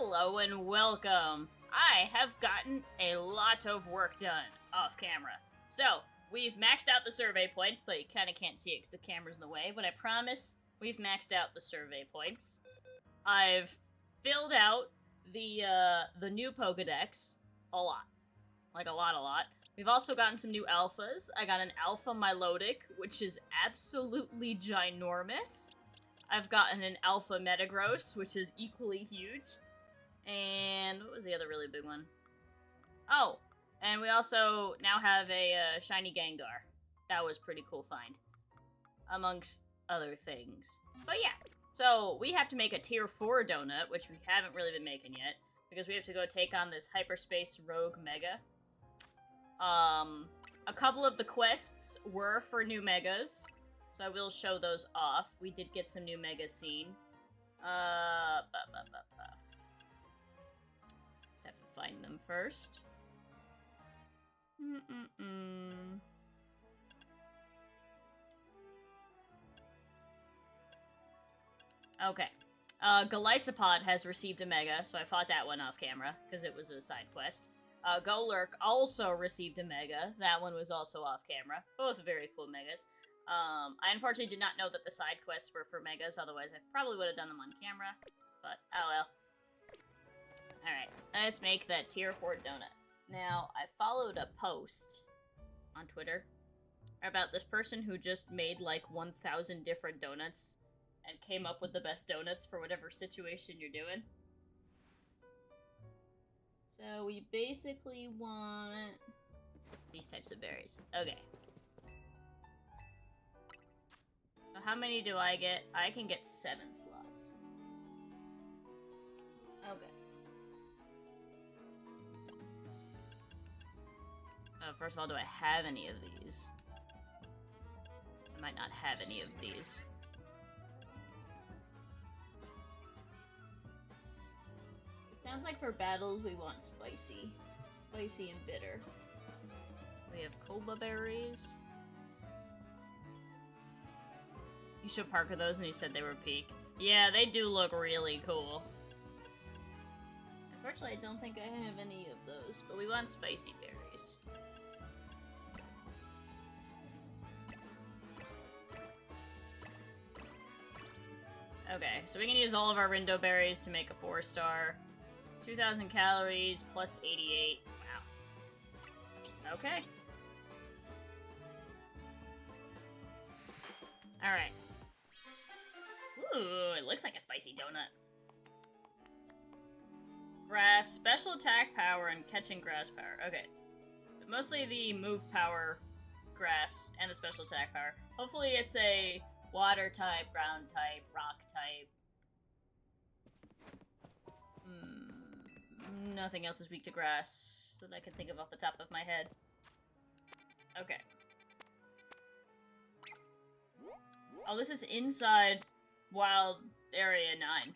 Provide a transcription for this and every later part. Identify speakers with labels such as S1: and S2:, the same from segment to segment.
S1: Hello and welcome. I have gotten a lot of work done off camera. So, we've maxed out the survey points, though you kind of can't see it because the camera's in the way, but I promise we've maxed out the survey points. I've filled out the new Pokedex a lot. Like a lot. We've also gotten some new alphas. I got an alpha Milotic, which is absolutely ginormous. I've gotten an alpha Metagross, which is equally huge. And what was the other really big one? Oh, and we also now have a shiny Gengar. That was pretty cool find. Amongst other things. But yeah, so we have to make a tier 4 donut, which we haven't really been making yet. Because we have to go take on this Hyperspace Rogue Mega. A couple of the quests were for new Megas. So I will show those off. We did get some new Megas seen. Just have to find them first. Okay. Golisopod has received a Mega, so I fought that one off camera, because it was a side quest. Golurk also received a Mega. That one was also off camera. Both very cool Megas. I unfortunately did not know that the side quests were for Megas, otherwise I probably would have done them on camera. But, oh well. Alright, let's make that tier 4 donut. Now, I followed a post on Twitter about this person who just made like 1,000 different donuts and came up with the best donuts for whatever situation you're doing. So we basically want these types of berries. Okay. So how many do I get? I can get 7 slots. Okay. First of all, do I have any of these? I might not have any of these. Sounds like for battles we want spicy. Spicy and bitter. We have Koba berries. You showed Parker those and he said they were peak. Yeah, they do look really cool. Unfortunately, I don't think I have any of those, but we want spicy berries. Okay, so we can use all of our Rindo berries to make a 4-star. 2,000 calories, plus 88. Wow. Okay. Alright. Ooh, it looks like a spicy donut. Grass, special attack power, and catching grass power. Okay. Mostly the move power, grass, and the special attack power. Hopefully it's a water type, ground type, rock type. Nothing else is weak to grass that I can think of off the top of my head. Okay. Oh, this is inside Wild Area 9.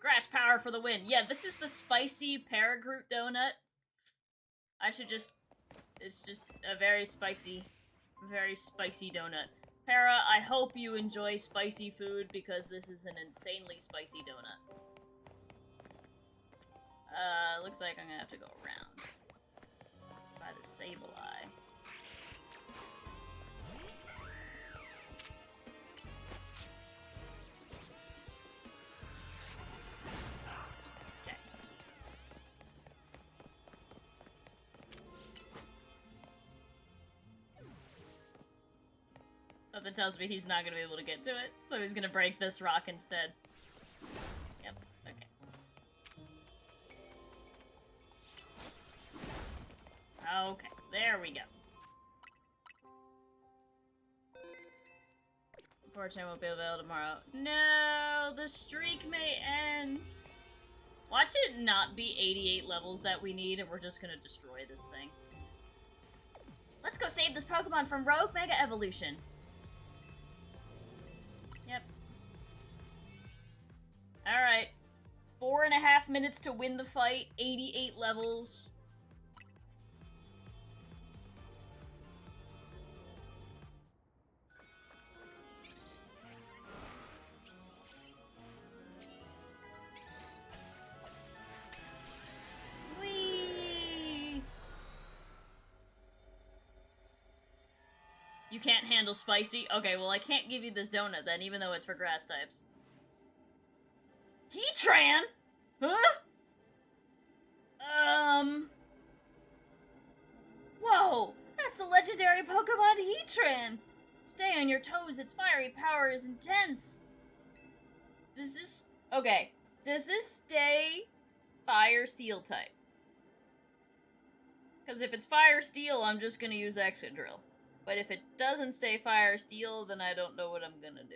S1: Grass power for the win. Yeah, this is the spicy Paragroot donut. I should just... It's just a very spicy donut. Para, I hope you enjoy spicy food because this is an insanely spicy donut. Looks like I'm gonna have to go around by the Sableye. Okay. Something tells me he's not gonna be able to get to it, so he's gonna break this rock instead. Yep, okay. Okay, there we go. Unfortunately, I won't be available tomorrow. No, the streak may end. Watch it not be 88 levels that we need, and we're just gonna destroy this thing. Let's go save this Pokemon from Rogue Mega Evolution. Yep. Alright. 4.5 minutes to win the fight, 88 levels. You can't handle spicy? Okay, well I can't give you this donut then, even though it's for grass types. Heatran? Huh? Whoa! That's the legendary Pokemon Heatran! Stay on your toes, its fiery power is intense! Does this... Okay. Does this stay Fire Steel type? Because if it's Fire Steel, I'm just gonna use Excadrill. But if it doesn't stay Fire Steel, then I don't know what I'm gonna do.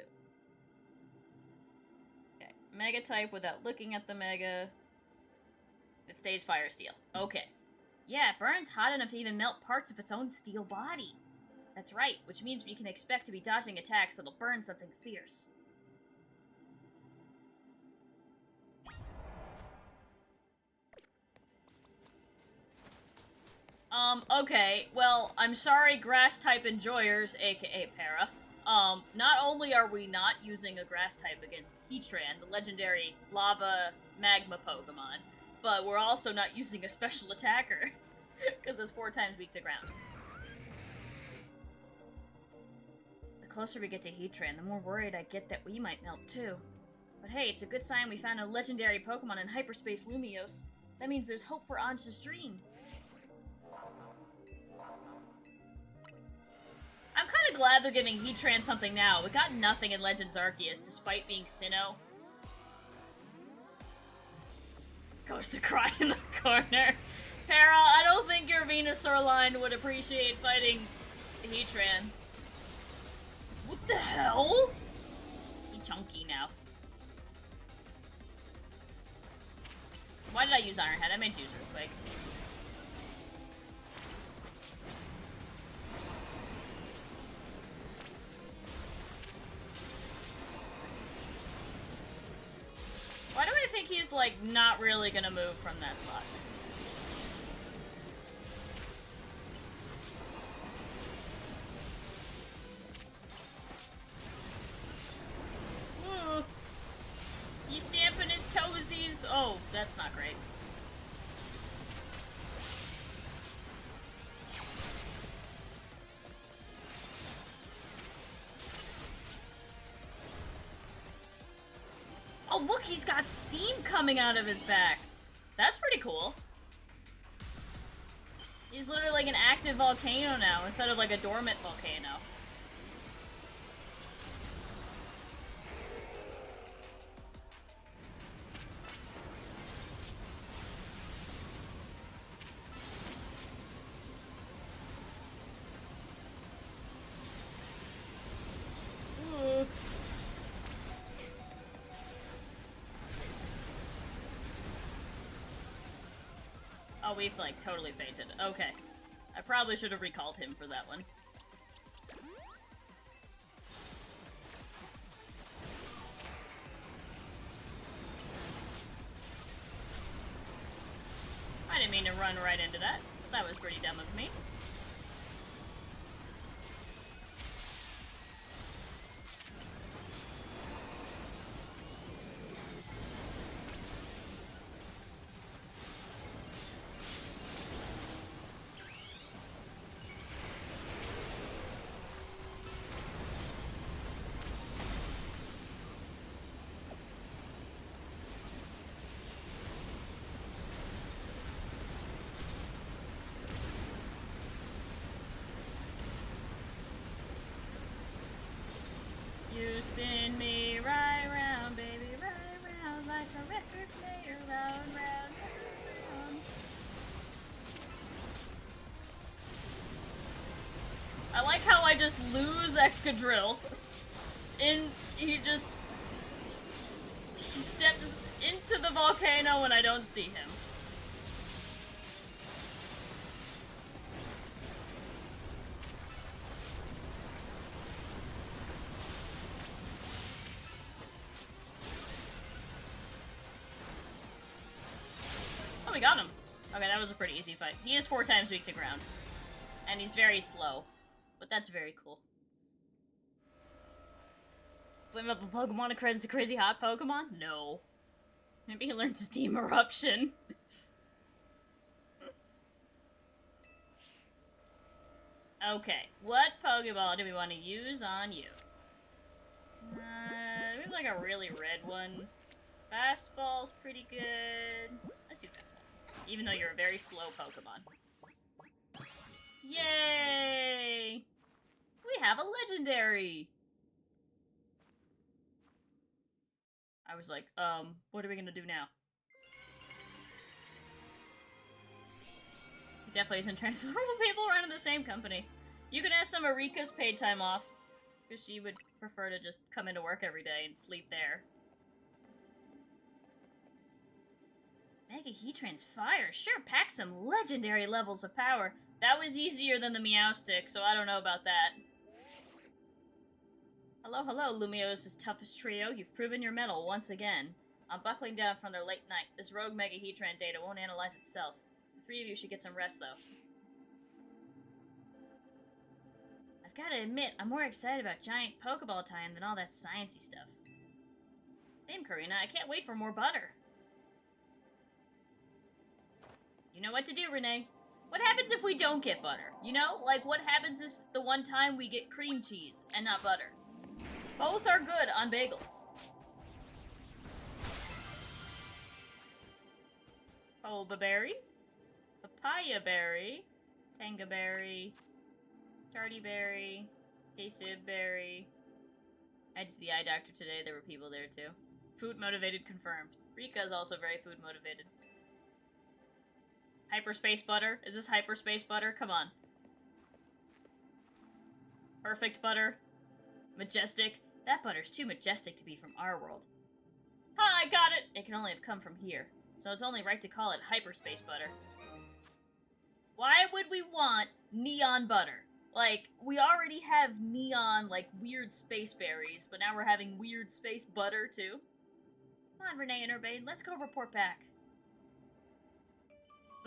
S1: Okay. Mega type without looking at the Mega. It stays Fire Steel. Okay. Yeah, it burns hot enough to even melt parts of its own steel body. That's right, which means we can expect to be dodging attacks that'll burn something fierce. Okay, well, I'm sorry, grass-type enjoyers, aka Para. Not only are we not using a grass-type against Heatran, the legendary lava magma Pokemon, but we're also not using a special attacker, because it's 4 times weak to ground. The closer we get to Heatran, the more worried I get that we might melt too. But hey, it's a good sign we found a legendary Pokemon in Hyperspace Lumiose. That means there's hope for Anja's dream. I'm kind of glad they're giving Heatran something now. We got nothing in Legends Arceus, despite being Sinnoh. Goes to cry in the corner. Para, I don't think your Venusaur line would appreciate fighting Heatran. What the hell? He's chunky now. Why did I use Iron Head? I meant to use it real quick. Why do I think he's, like, not really gonna move from that spot? Ooh. He's stamping his toesies. Oh, that's not great. Oh, look, he's got steam coming out of his back. That's pretty cool. He's literally like an active volcano now, instead of like a dormant volcano. Ooh. Oh, we've, like, totally fainted. Okay. I probably should have recalled him for that one. I didn't mean to run right into that. That was pretty dumb of me. You spin me right round, baby, right round, like a record player, round, round, round. I like how I just lose Excadrill, and he steps into the volcano and I don't see him. We got him. Okay, that was a pretty easy fight. He is 4 times weak to ground. And he's very slow. But that's very cool. Flame up a Pokemon accredits a crazy hot Pokemon? No. Maybe he learned Steam Eruption. Okay, what Pokeball do we want to use on you? Maybe like a really red one. Fastball's pretty good. Let's do fastball. Even though you're a very slow Pokemon. Yay! We have a legendary! I was like, what are we gonna do now? He definitely isn't transferable people around in the same company. You can ask some Erika's paid time off. Because she would prefer to just come into work every day and sleep there. Mega Heatran's fire sure packs some legendary levels of power. That was easier than the Meowstic, so I don't know about that. Hello, hello, Lumiose's toughest trio. You've proven your mettle once again. I'm buckling down from their late night. This rogue Mega Heatran data won't analyze itself. The three of you should get some rest, though. I've gotta admit, I'm more excited about giant Pokeball time than all that sciencey stuff. Same, Karina. I can't wait for more butter. You know what to do, Renee. What happens if we don't get butter? You know? Like, what happens is the one time we get cream cheese and not butter? Both are good on bagels. Boba berry, papaya berry, tanga berry, tardy berry, Kasib berry. I had to see the eye doctor today. There were people there too. Food motivated confirmed. Rika's also very food motivated. Hyperspace butter? Is this hyperspace butter? Come on. Perfect butter. Majestic. That butter's too majestic to be from our world. Ha, I got it! It can only have come from here. So it's only right to call it hyperspace butter. Why would we want neon butter? Like, we already have neon, like, weird space berries, but now we're having weird space butter, too. Come on, Renee and Urbane, let's go report back.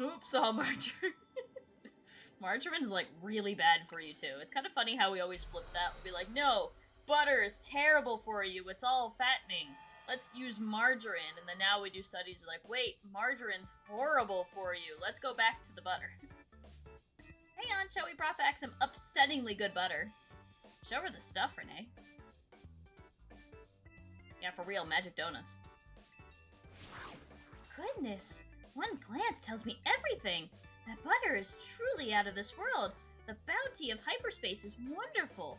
S1: Oops, all margarine. Margarine's, like, really bad for you, too. It's kind of funny how we always flip that. We'll be like, no, butter is terrible for you. It's all fattening. Let's use margarine. And then now we do studies like, wait, margarine's horrible for you. Let's go back to the butter. Hey, Ansha, we brought back some upsettingly good butter. Show her the stuff, Renee. Yeah, for real, magic donuts. Goodness, one glance tells me everything. That butter is truly out of this world. The bounty of hyperspace is wonderful.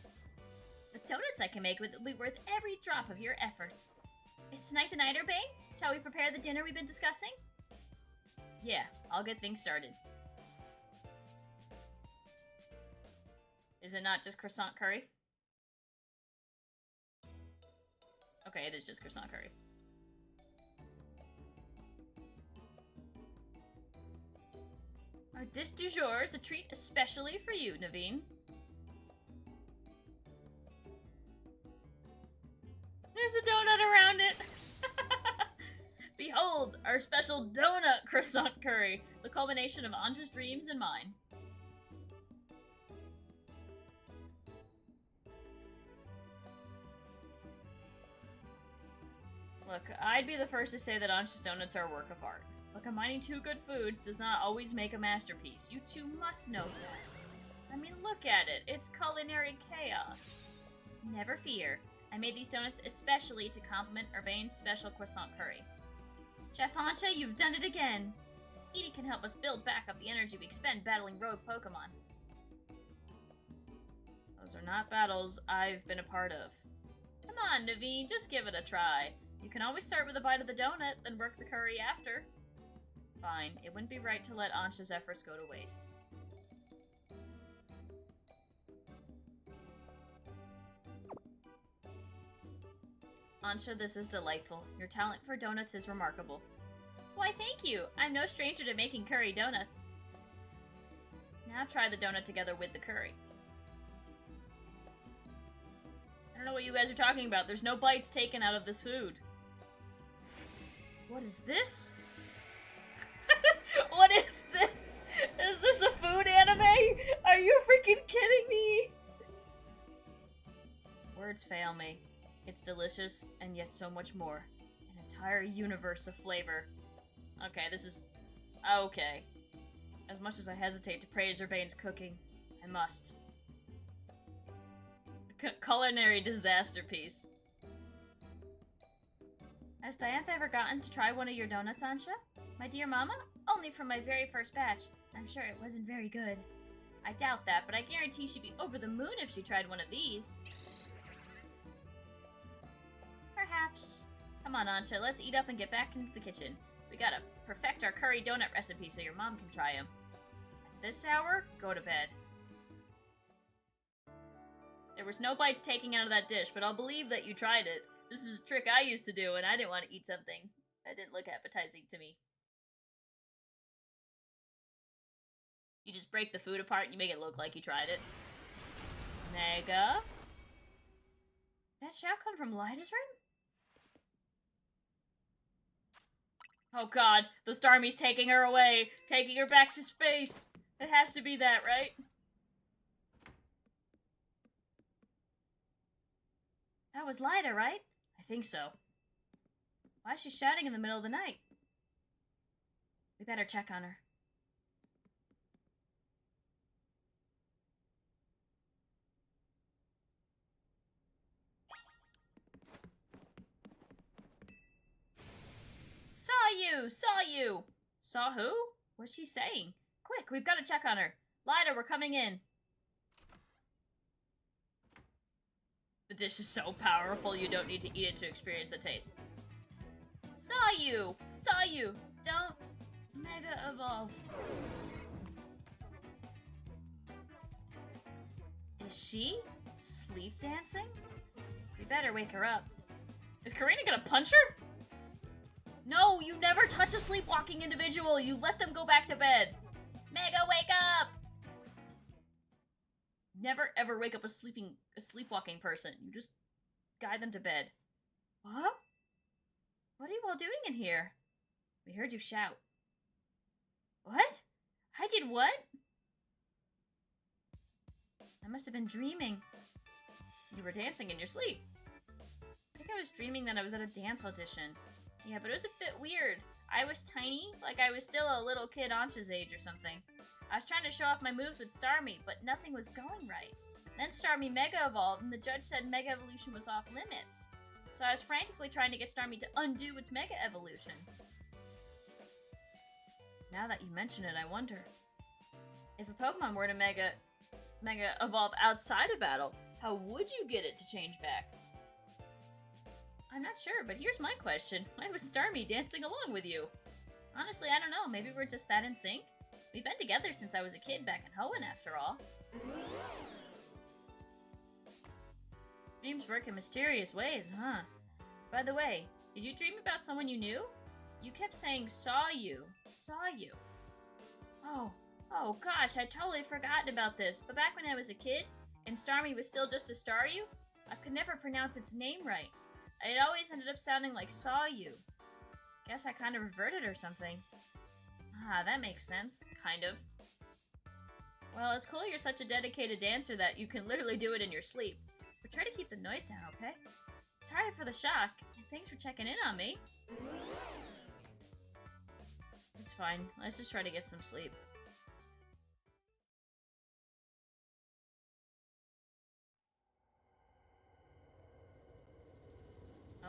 S1: The donuts I can make will be worth every drop of your efforts. Is tonight the night, Urbane? Shall we prepare the dinner we've been discussing? Yeah, I'll get things started. Is it not just croissant curry? Okay, it is just croissant curry. Our dish du jour is a treat especially for you, Naveen. There's a donut around it! Behold, our special donut croissant curry, the culmination of Anja's dreams and mine. Look, I'd be the first to say that Anja's donuts are a work of art. But combining two good foods does not always make a masterpiece. You two must know that. I mean, look at it. It's culinary chaos. Never fear. I made these donuts especially to complement Urbane's special croissant curry. Chef Anja, you've done it again. Eating can help us build back up the energy we expend battling rogue Pokemon. Those are not battles I've been a part of. Come on, Naveen, just give it a try. You can always start with a bite of the donut, then work the curry after. Fine, it wouldn't be right to let Ansha's efforts go to waste. Ansha, this is delightful. Your talent for donuts is remarkable. Why, thank you! I'm no stranger to making curry donuts. Now try the donut together with the curry. I don't know what you guys are talking about. There's no bites taken out of this food. What is this? What is this? Is this a food anime? Are you freaking kidding me? Words fail me. It's delicious, and yet so much more. An entire universe of flavor. Okay, this is... okay. As much as I hesitate to praise Urbane's cooking, I must. Culinary disaster piece. Has Diantha ever gotten to try one of your donuts, Ansha? My dear mama? Only from my very first batch. I'm sure it wasn't very good. I doubt that, but I guarantee she'd be over the moon if she tried one of these. Perhaps. Come on, Ansha, let's eat up and get back into the kitchen. We gotta perfect our curry donut recipe so your mom can try them. At this hour, go to bed. There was no bites taken out of that dish, but I'll believe that you tried it. This is a trick I used to do when I didn't want to eat something that didn't look appetizing to me. You just break the food apart and you make it look like you tried it. Mega? That shout come from Lyda's room? Oh god, the Starmie's taking her away, taking her back to space. It has to be that, right? That was Lyda, right? I think so. Why is she shouting in the middle of the night? We better check on her. Saw you! Saw you! Saw who? What's she saying? Quick, we've got to check on her. Lyda, we're coming in. The dish is so powerful you don't need to eat it to experience the taste. Saw you! Saw you! Don't mega evolve. Is she sleep dancing? We better wake her up. Is Karina gonna punch her? No, you never touch a sleepwalking individual. You let them go back to bed. Mega, wake up! Never ever wake up a sleepwalking person. You just guide them to bed. What? What are you all doing in here? We heard you shout. What? I did what? I must have been dreaming. You were dancing in your sleep. I think I was dreaming that I was at a dance audition. Yeah, but it was a bit weird. I was tiny, like I was still a little kid Ansha's age or something. I was trying to show off my moves with Starmie, but nothing was going right. Then Starmie Mega evolved, and the judge said Mega Evolution was off limits. So I was frantically trying to get Starmie to undo its Mega Evolution. Now that you mention it, I wonder. If a Pokemon were to Mega evolve outside of battle, how would you get it to change back? I'm not sure, but here's my question. Why was Starmie dancing along with you? Honestly, I don't know. Maybe we're just that in sync? We've been together since I was a kid back in Hoenn, after all. Dreams work in mysterious ways, huh? By the way, did you dream about someone you knew? You kept saying, saw you. Saw you. Oh gosh, I'd totally forgotten about this. But back when I was a kid, and Starmie was still just a Staryu, I could never pronounce its name right. It always ended up sounding like saw you. Guess I kind of reverted or something. Ah, that makes sense. Kind of. Well, it's cool you're such a dedicated dancer that you can literally do it in your sleep. But try to keep the noise down, okay? Sorry for the shock, and thanks for checking in on me. It's fine. Let's just try to get some sleep.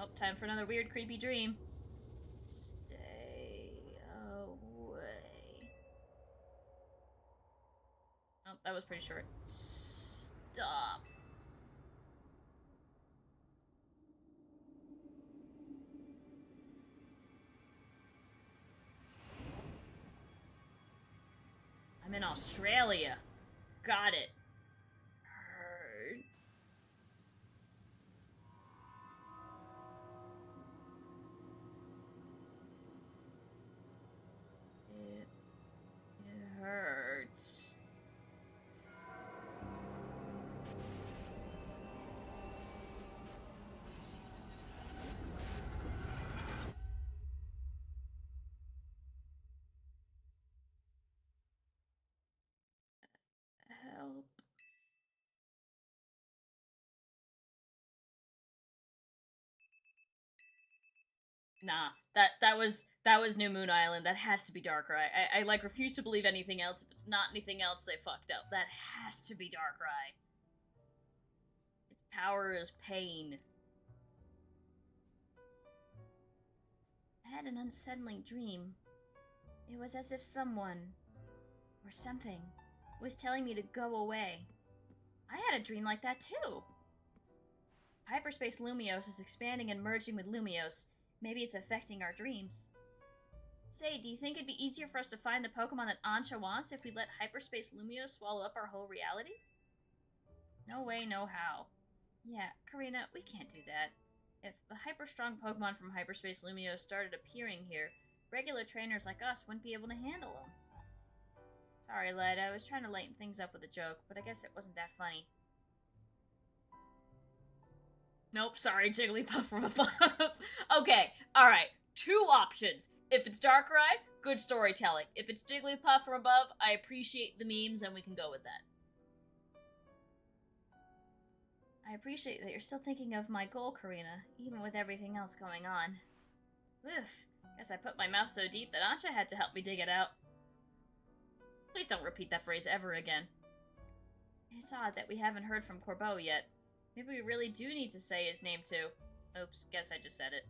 S1: Oh, time for another weird, creepy dream. Stay away. Oh, that was pretty short. Stop. I'm in Australia. Got it. Heard. It hurts. Help. Nah, that was New Moon Island. That has to be Darkrai. I like refuse to believe anything else. If it's not anything else, they fucked up. That has to be Darkrai. It's Power is pain. I had an unsettling dream. It was as if someone, or something, was telling me to go away. I had a dream like that too. Hyperspace Lumiose is expanding and merging with Lumiose. Maybe it's affecting our dreams. Say, do you think it'd be easier for us to find the Pokemon that Ansha wants if we let Hyperspace Lumiose swallow up our whole reality? No way, no how. Yeah, Karina, we can't do that. If the hyper-strong Pokemon from Hyperspace Lumiose started appearing here, regular trainers like us wouldn't be able to handle them. Sorry, lad, I was trying to lighten things up with a joke, but I guess it wasn't that funny. Nope, sorry, Jigglypuff from above. Okay, alright, 2 options. If it's Darkrai, good storytelling. If it's Jigglypuff from above, I appreciate the memes and we can go with that. I appreciate that you're still thinking of my goal, Karina, even with everything else going on. Oof, guess I put my mouth so deep that Ansha had to help me dig it out. Please don't repeat that phrase ever again. It's odd that we haven't heard from Corbeau yet. Maybe we really do need to say his name too. Oops, guess I just said it.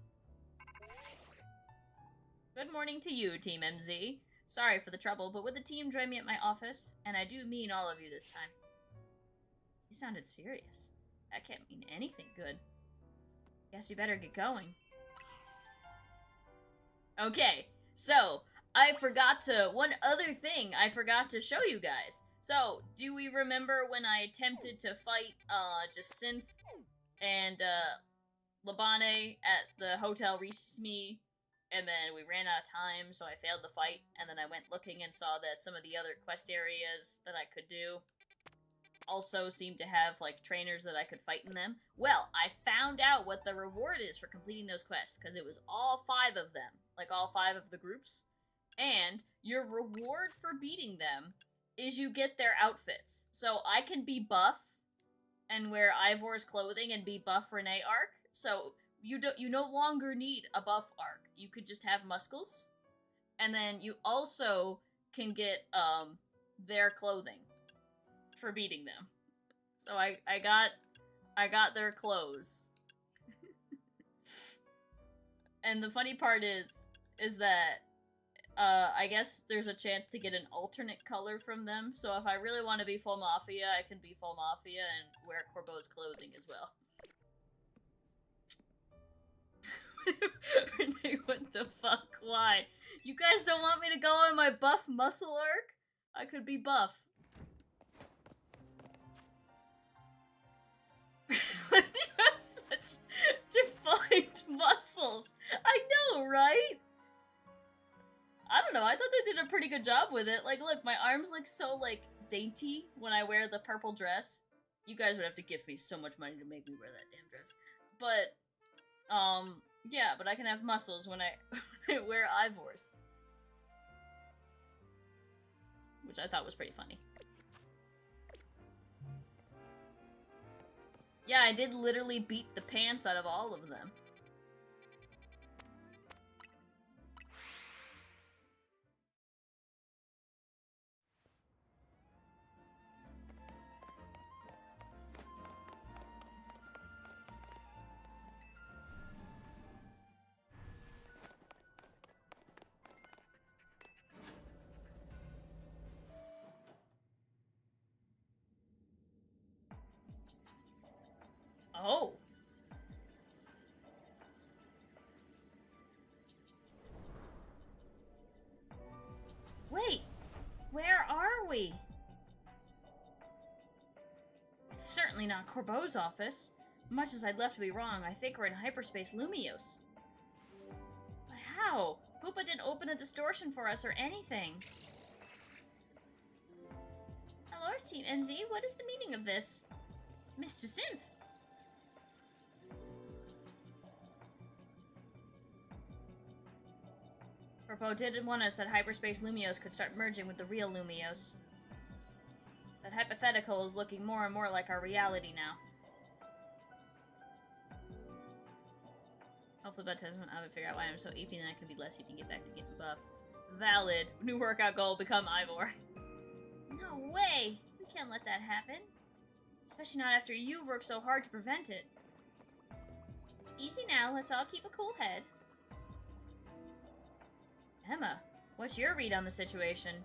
S1: Good morning to you, Team MZ. Sorry for the trouble, but would the team join me at my office? And I do mean all of you this time. You sounded serious. That can't mean anything good. Guess you better get going. Okay, so one other thing I forgot to show you guys. So, do we remember when I attempted to fight, Jacinth and, Labane at the Hotel Rismi, and then we ran out of time, so I failed the fight, and then I went looking and saw that some of the other quest areas that I could do also seemed to have, like, trainers that I could fight in them? Well, I found out what the reward is for completing those quests, because it was all 5 of them. Like, all 5 of the groups. And your reward for beating them is you get their outfits. So I can be buff and wear Ivor's clothing and be buff Renee arc. So you no longer need a buff arc. You could just have muscles. And then you also can get, their clothing for beating them. So I got their clothes. And the funny part is that I guess there's a chance to get an alternate color from them. So if I really want to be full Mafia, I can be full Mafia and wear Corbeau's clothing as well. Renee, what the fuck? Why? You guys don't want me to go on my buff muscle arc? I could be buff. Why do you have such defined muscles? I know, right? I don't know, I thought they did a pretty good job with it. Like, look, my arms look so, like, dainty when I wear the purple dress. You guys would have to give me so much money to make me wear that damn dress. But, yeah, but I can have muscles when I wear Ivor's. Which I thought was pretty funny. Yeah, I did literally beat the pants out of all of them. Oh. Wait, where are we? It's certainly not Corbeau's office. Much as I'd love to be wrong, I think we're in Hyperspace Lumiose. But how? Hoopa didn't open a distortion for us or anything. Hello, Team MZ, what is the meaning of this? Miss Jacinth! Corbeau didn't want us that Hyperspace Lumiose could start merging with the real Lumiose. That hypothetical is looking more and more like our reality now. Hopefully by Testament I would figure out why I'm so EP and I can be less EP and get back to getting buff. Valid. New workout goal, become Ivor. No way! We can't let that happen. Especially not after you've worked so hard to prevent it. Easy now, let's all keep a cool head. Emma, what's your read on the situation?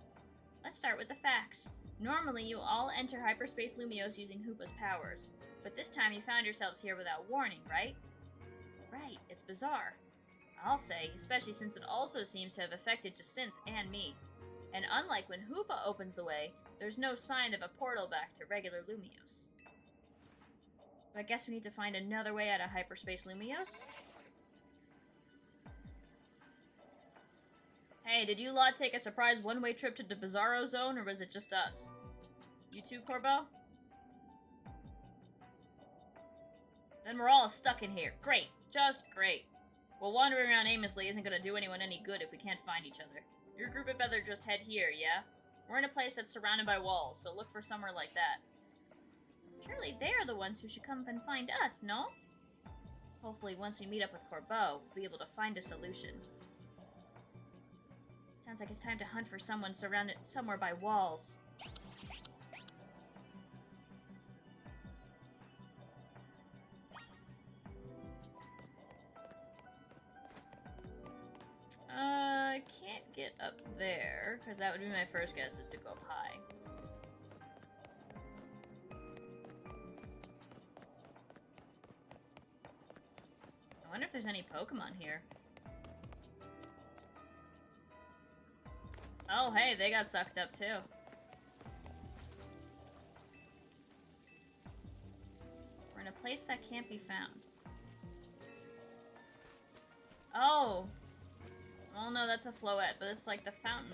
S1: Let's start with the facts. Normally, you all enter Hyperspace Lumiose using Hoopa's powers, but this time you found yourselves here without warning, right? Right, it's bizarre. I'll say, especially since it also seems to have affected Jacinth and me. And unlike when Hoopa opens the way, there's no sign of a portal back to regular Lumiose. I guess we need to find another way out of Hyperspace Lumiose? Hey, did you lot take a surprise one-way trip to the Bizarro Zone, or was it just us? You too, Corbo? Then we're all stuck in here. Great. Just great. Well, wandering around aimlessly isn't gonna do anyone any good if we can't find each other. Your group had better just head here, yeah? We're in a place that's surrounded by walls, so look for somewhere like that. Surely they're the ones who should come and find us, no? Hopefully once we meet up with Corbeau, we'll be able to find a solution. Sounds like it's time to hunt for someone surrounded somewhere by walls. I can't get up there, because that would be my first guess, is to go up high. I wonder if there's any Pokemon here. Oh, hey, they got sucked up too. We're in a place that can't be found. Oh! Oh no, that's a Floette, but it's like the fountain.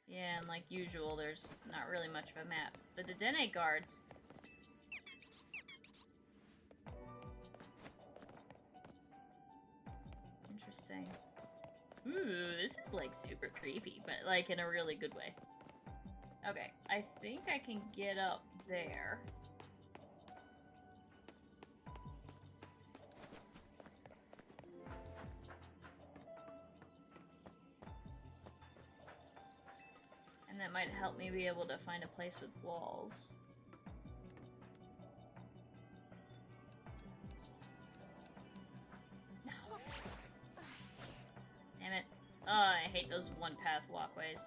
S1: Yeah, and like usual, there's not really much of a map. The Dedenne guards. Interesting. Ooh, this is like super creepy, but like in a really good way. Okay, I think I can get up there. And that might help me be able to find a place with walls. No. Damn it. Oh, I hate those one-path walkways.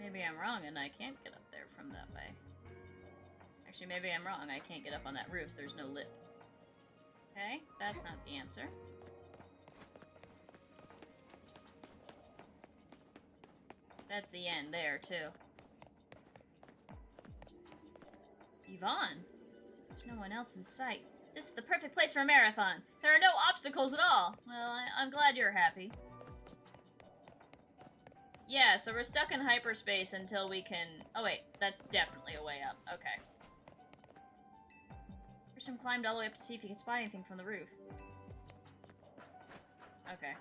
S1: Maybe I'm wrong and I can't get up there from that way. Actually, maybe I'm wrong. I can't get up on that roof. There's no lip. Okay, that's not the answer. That's the end there, too. Yvonne! There's no one else in sight. This is the perfect place for a marathon. There are no obstacles at all. Well, I'm glad you're happy. Yeah, so we're stuck in hyperspace until we can... Oh wait, that's definitely a way up. Okay. Christian climbed all the way up to see if he could spot anything from the roof. Okay.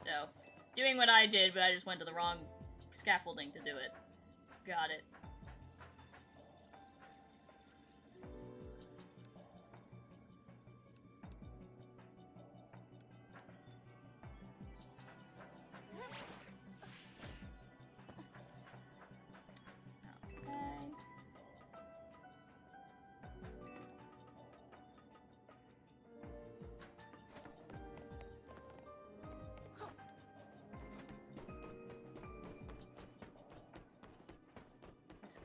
S1: So, doing what I did, but I just went to the wrong scaffolding to do it. Got it.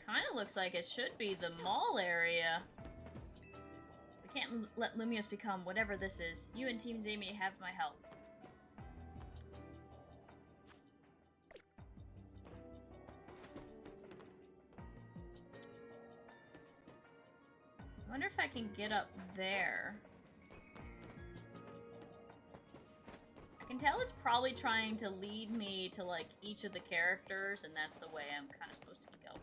S1: Kind of looks like it should be the mall area. We can't let Lumiose become whatever this is. You and Team Zami have my help. I wonder if I can get up there. can tell it's probably trying to lead me to, like, each of the characters, and that's the way I'm kind of supposed to be going.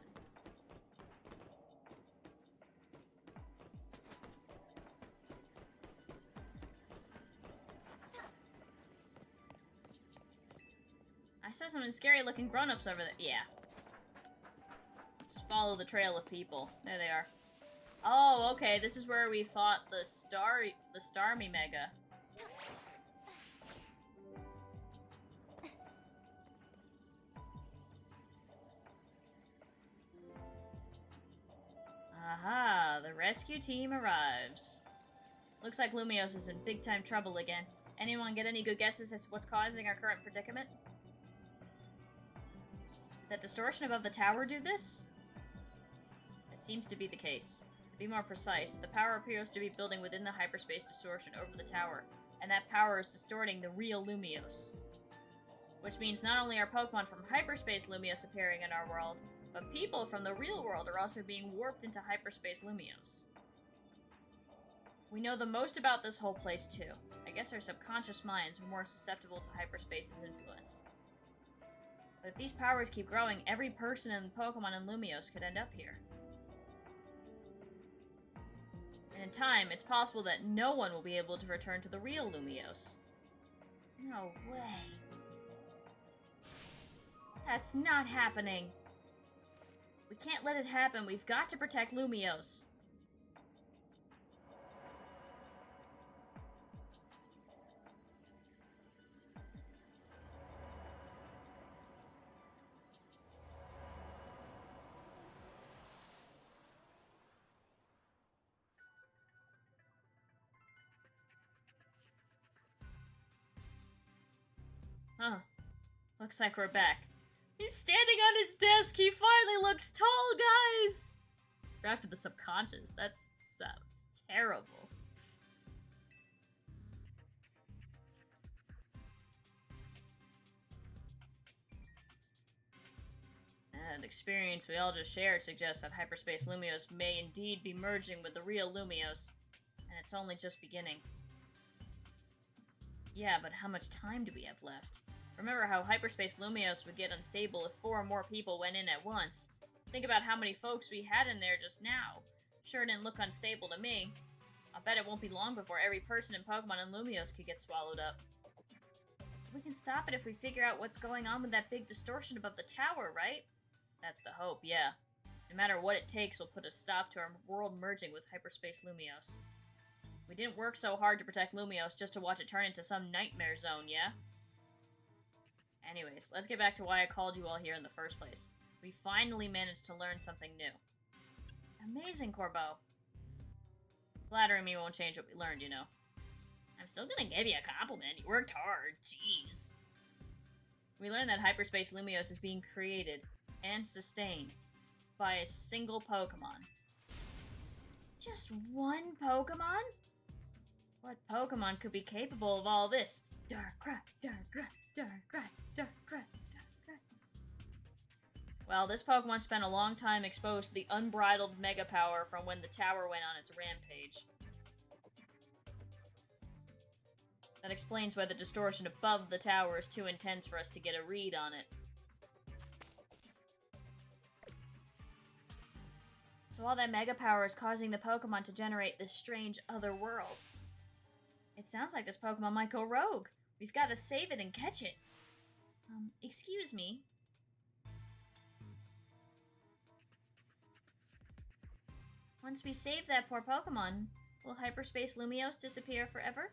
S1: I saw some scary-looking grown-ups over there. Yeah. Just follow the trail of people. There they are. Oh, okay, this is where we fought the Starmie Mega. Aha, the rescue team arrives. Looks like Lumiose is in big-time trouble again. Anyone get any good guesses as to what's causing our current predicament? Did that distortion above the tower do this? It seems to be the case. To be more precise, the power appears to be building within the hyperspace distortion over the tower, and that power is distorting the real Lumiose. Which means not only are Pokemon from Hyperspace Lumiose appearing in our world, but people from the real world are also being warped into Hyperspace Lumiose. We know the most about this whole place too. I guess our subconscious minds are more susceptible to Hyperspace's influence. But if these powers keep growing, every person and Pokemon in Lumiose could end up here. And in time, it's possible that no one will be able to return to the real Lumiose. No way. That's not happening. We can't let it happen. We've got to protect Lumiose. Huh. Looks like we're back. He's standing on his desk! He finally looks tall, guys! After the subconscious, that sounds terrible. And experience we all just shared suggests that Hyperspace Lumiose may indeed be merging with the real Lumiose, and it's only just beginning. Yeah, but how much time do we have left? Remember how Hyperspace Lumiose would get unstable if 4 more people went in at once. Think about how many folks we had in there just now. Sure didn't look unstable to me. I'll bet it won't be long before every person and Pokemon in Lumiose could get swallowed up. We can stop it if we figure out what's going on with that big distortion above the tower, right? That's the hope, yeah. No matter what it takes, we'll put a stop to our world merging with Hyperspace Lumiose. We didn't work so hard to protect Lumiose just to watch it turn into some nightmare zone, yeah? Anyways, let's get back to why I called you all here in the first place. We finally managed to learn something new. Amazing, Corbeau. Flattering me won't change what we learned, you know. I'm still gonna give you a compliment. You worked hard. Jeez. We learned that Hyperspace Lumiose is being created and sustained by a single Pokemon. Just one Pokemon? What Pokemon could be capable of all this? Darkrai, Darkrai, Darkrai, Darkrai, Darkrai. Well, this Pokemon spent a long time exposed to the unbridled Mega Power from when the tower went on its rampage. That explains why the distortion above the tower is too intense for us to get a read on it. So all that Mega Power is causing the Pokemon to generate this strange other world. It sounds like this Pokemon might go rogue. We've got to save it and catch it. Excuse me. Once we save that poor Pokemon, will Hyperspace Lumiose disappear forever?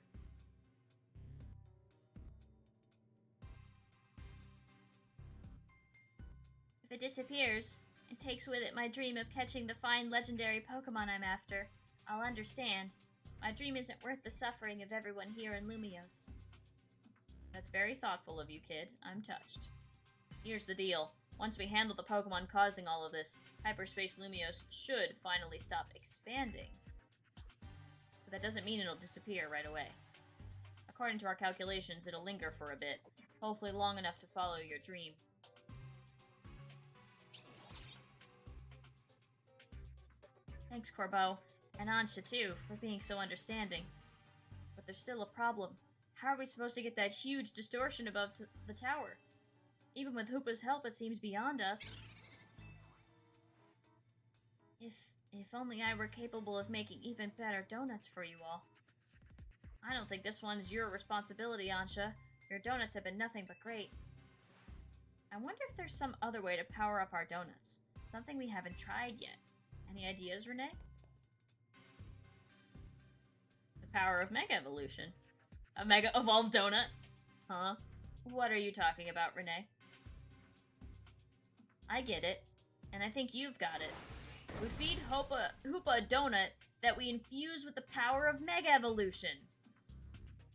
S1: If it disappears, and takes with it my dream of catching the fine legendary Pokemon I'm after, I'll understand. My dream isn't worth the suffering of everyone here in Lumiose. That's very thoughtful of you, kid. I'm touched. Here's the deal. Once we handle the Pokemon causing all of this, Hyperspace Lumiose should finally stop expanding. But that doesn't mean it'll disappear right away. According to our calculations, it'll linger for a bit, hopefully long enough to follow your dream. Thanks, Corbeau, and Ansha too, for being so understanding. But there's still a problem. How are we supposed to get that huge distortion above the tower? Even with Hoopa's help, it seems beyond us. If only I were capable of making even better donuts for you all. I don't think this one's your responsibility, Ansha. Your donuts have been nothing but great. I wonder if there's some other way to power up our donuts. Something we haven't tried yet. Any ideas, Renee? The power of Mega Evolution. A Mega Evolved Donut? Huh? What are you talking about, Renee? I get it. And I think you've got it. We feed Hoopa a donut that we infuse with the power of Mega Evolution.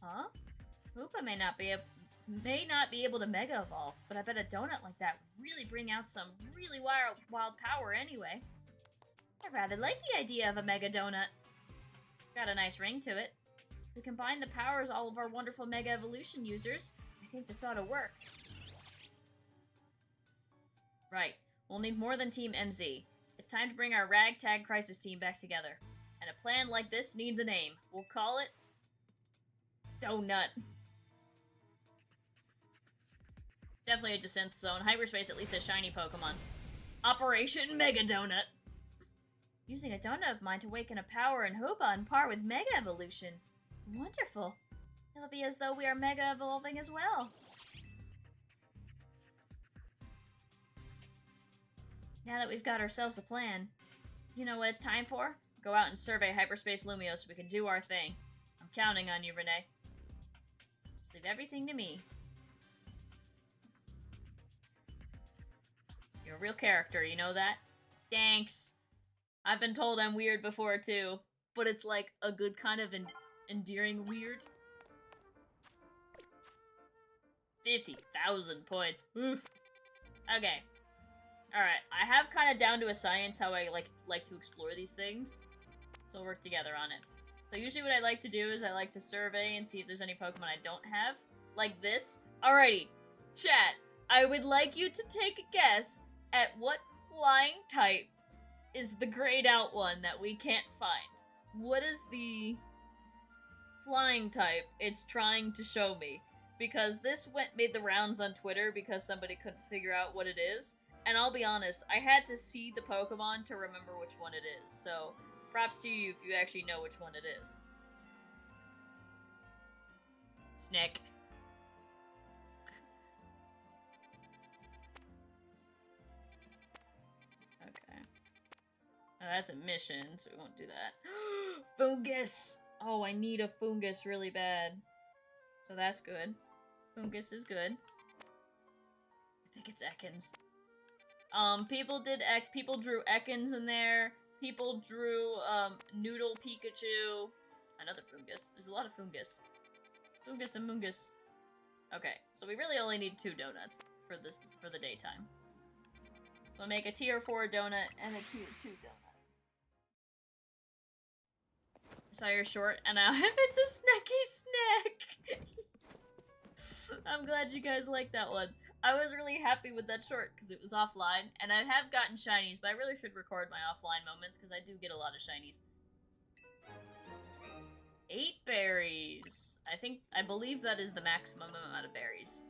S1: Huh? Hoopa may not be able to Mega Evolve, but I bet a donut like that would really bring out some really wild power anyway. I rather like the idea of a Mega Donut. Got a nice ring to it. If we combine the powers of all of our wonderful Mega Evolution users, I think this ought to work. Right. We'll need more than Team MZ. It's time to bring our ragtag crisis team back together. And a plan like this needs a name. We'll call it... Donut. Definitely a Jacynth Zone. Hyperspace at least has shiny Pokemon. Operation Mega Donut. Using a donut of mine to awaken a power in Hoopa on par with Mega Evolution. Wonderful. It'll be as though we are Mega Evolving as well. Now that we've got ourselves a plan, you know what it's time for? Go out and survey Hyperspace Lumiose so we can do our thing. I'm counting on you, Renee. Just leave everything to me. You're a real character, you know that? Thanks. I've been told I'm weird before, too. But it's like a good kind of endearing weird. 50,000 points. Oof. Okay. Alright, I have kind of down to a science how I like to explore these things. So we'll work together on it. So usually what I like to do is I like to survey and see if there's any Pokemon I don't have. Like this. Alrighty, chat. I would like you to take a guess at what flying type is the grayed out one that we can't find. What is the flying type it's trying to show me? Because this made the rounds on Twitter because somebody couldn't figure out what it is. And I'll be honest, I had to see the Pokemon to remember which one it is. So, props to you if you actually know which one it is. Snick. Okay. Oh, that's a mission, so we won't do that. Fungus! Oh, I need a Fungus really bad. So that's good. Fungus is good. I think it's Ekans. People drew Ekans in there. People drew, Noodle Pikachu. Another Fungus. There's a lot of Fungus. Fungus and Mungus. Okay, so we really only need 2 donuts for the daytime. So I'll make a tier 4 donut and a tier 2 donut. I saw your short, and now it's a snacky snack! I'm glad you guys like that one. I was really happy with that short because it was offline, and I have gotten shinies, but I really should record my offline moments because I do get a lot of shinies. 8 berries. I believe that is the maximum amount of berries.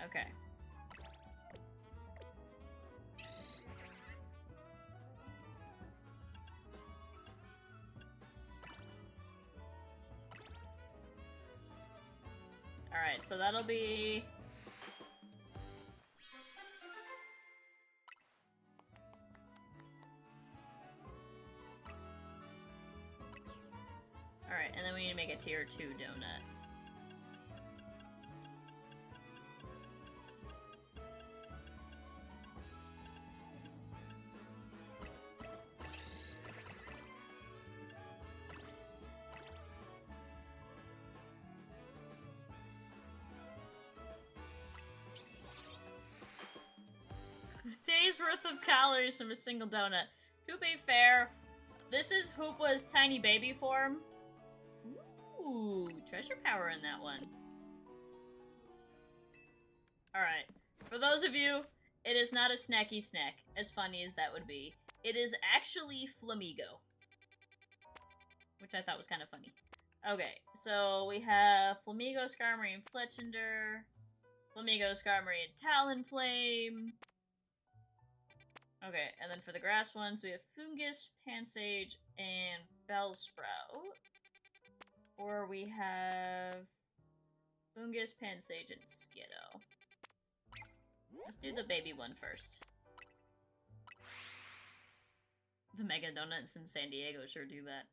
S1: Okay. Alright, so that'll be... Alright, and then we need to make a tier 2 donut. Days worth of calories from a single donut. To be fair, this is Hoopa's tiny baby form. Ooh, treasure power in that one. Alright, for those of you It is not a snacky snack, as funny as that would be. It is actually Flamigo. Which I thought was kind of funny. Okay, so we have Flamigo, Skarmory, Fletchinder. Flamigo, Skarmory, and Talonflame. Okay, and then for the grass ones, we have Fungus, Pansage, and Bellsprout. Or we have Fungus, Pansage, and Skiddo. Let's do the baby one first. The Mega Donuts in San Diego sure do that.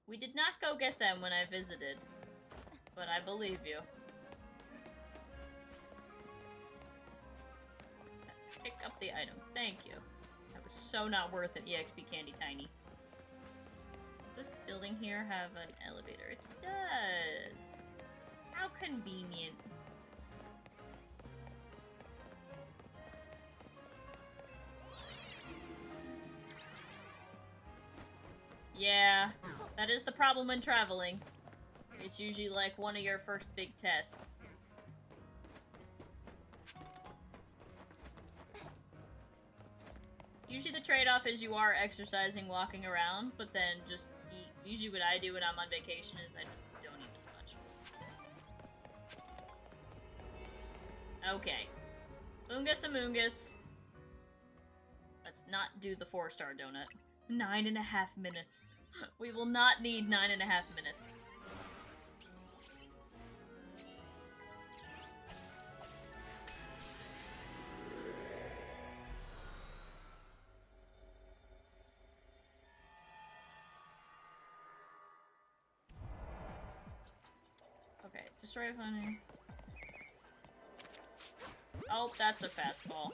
S1: We did not go get them when I visited, but I believe you. Pick up the item. Thank you. That was so not worth it, EXP Candy Tiny. Does this building here have an elevator? It does. How convenient. Yeah, that is the problem when traveling. It's usually like one of your first big tests. Usually the trade-off is you are exercising, walking around, but then just eat. Usually what I do when I'm on vacation is I just don't eat as much. Okay. Fungus Amoongus. Let's not do the 4-star donut. 9.5 minutes. We will not need 9.5 minutes. Okay, destroy a funny. Oh, that's a fastball.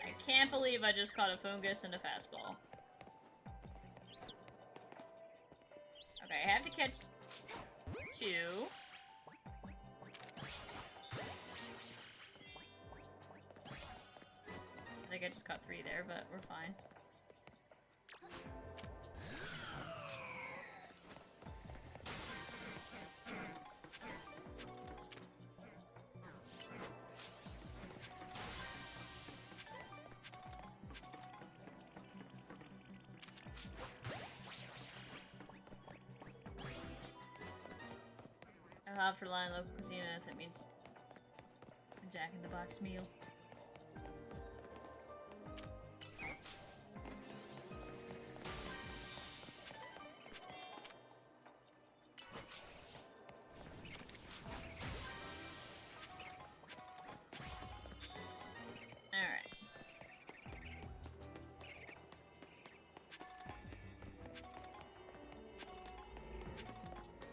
S1: I can't believe I just caught a Fungus and a fastball. Okay, I have to catch 2. I think I just caught 3 there, but we're fine. I'll have to rely on local cuisine, as that means a Jack-in-the-Box meal.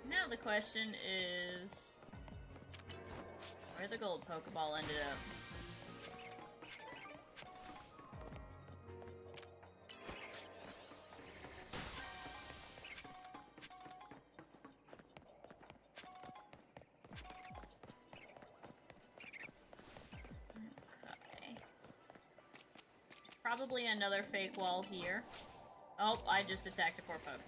S1: Now the question is where the gold Pokeball ended up. Okay. Probably another fake wall here. Oh, I just attacked a poor Pokemon.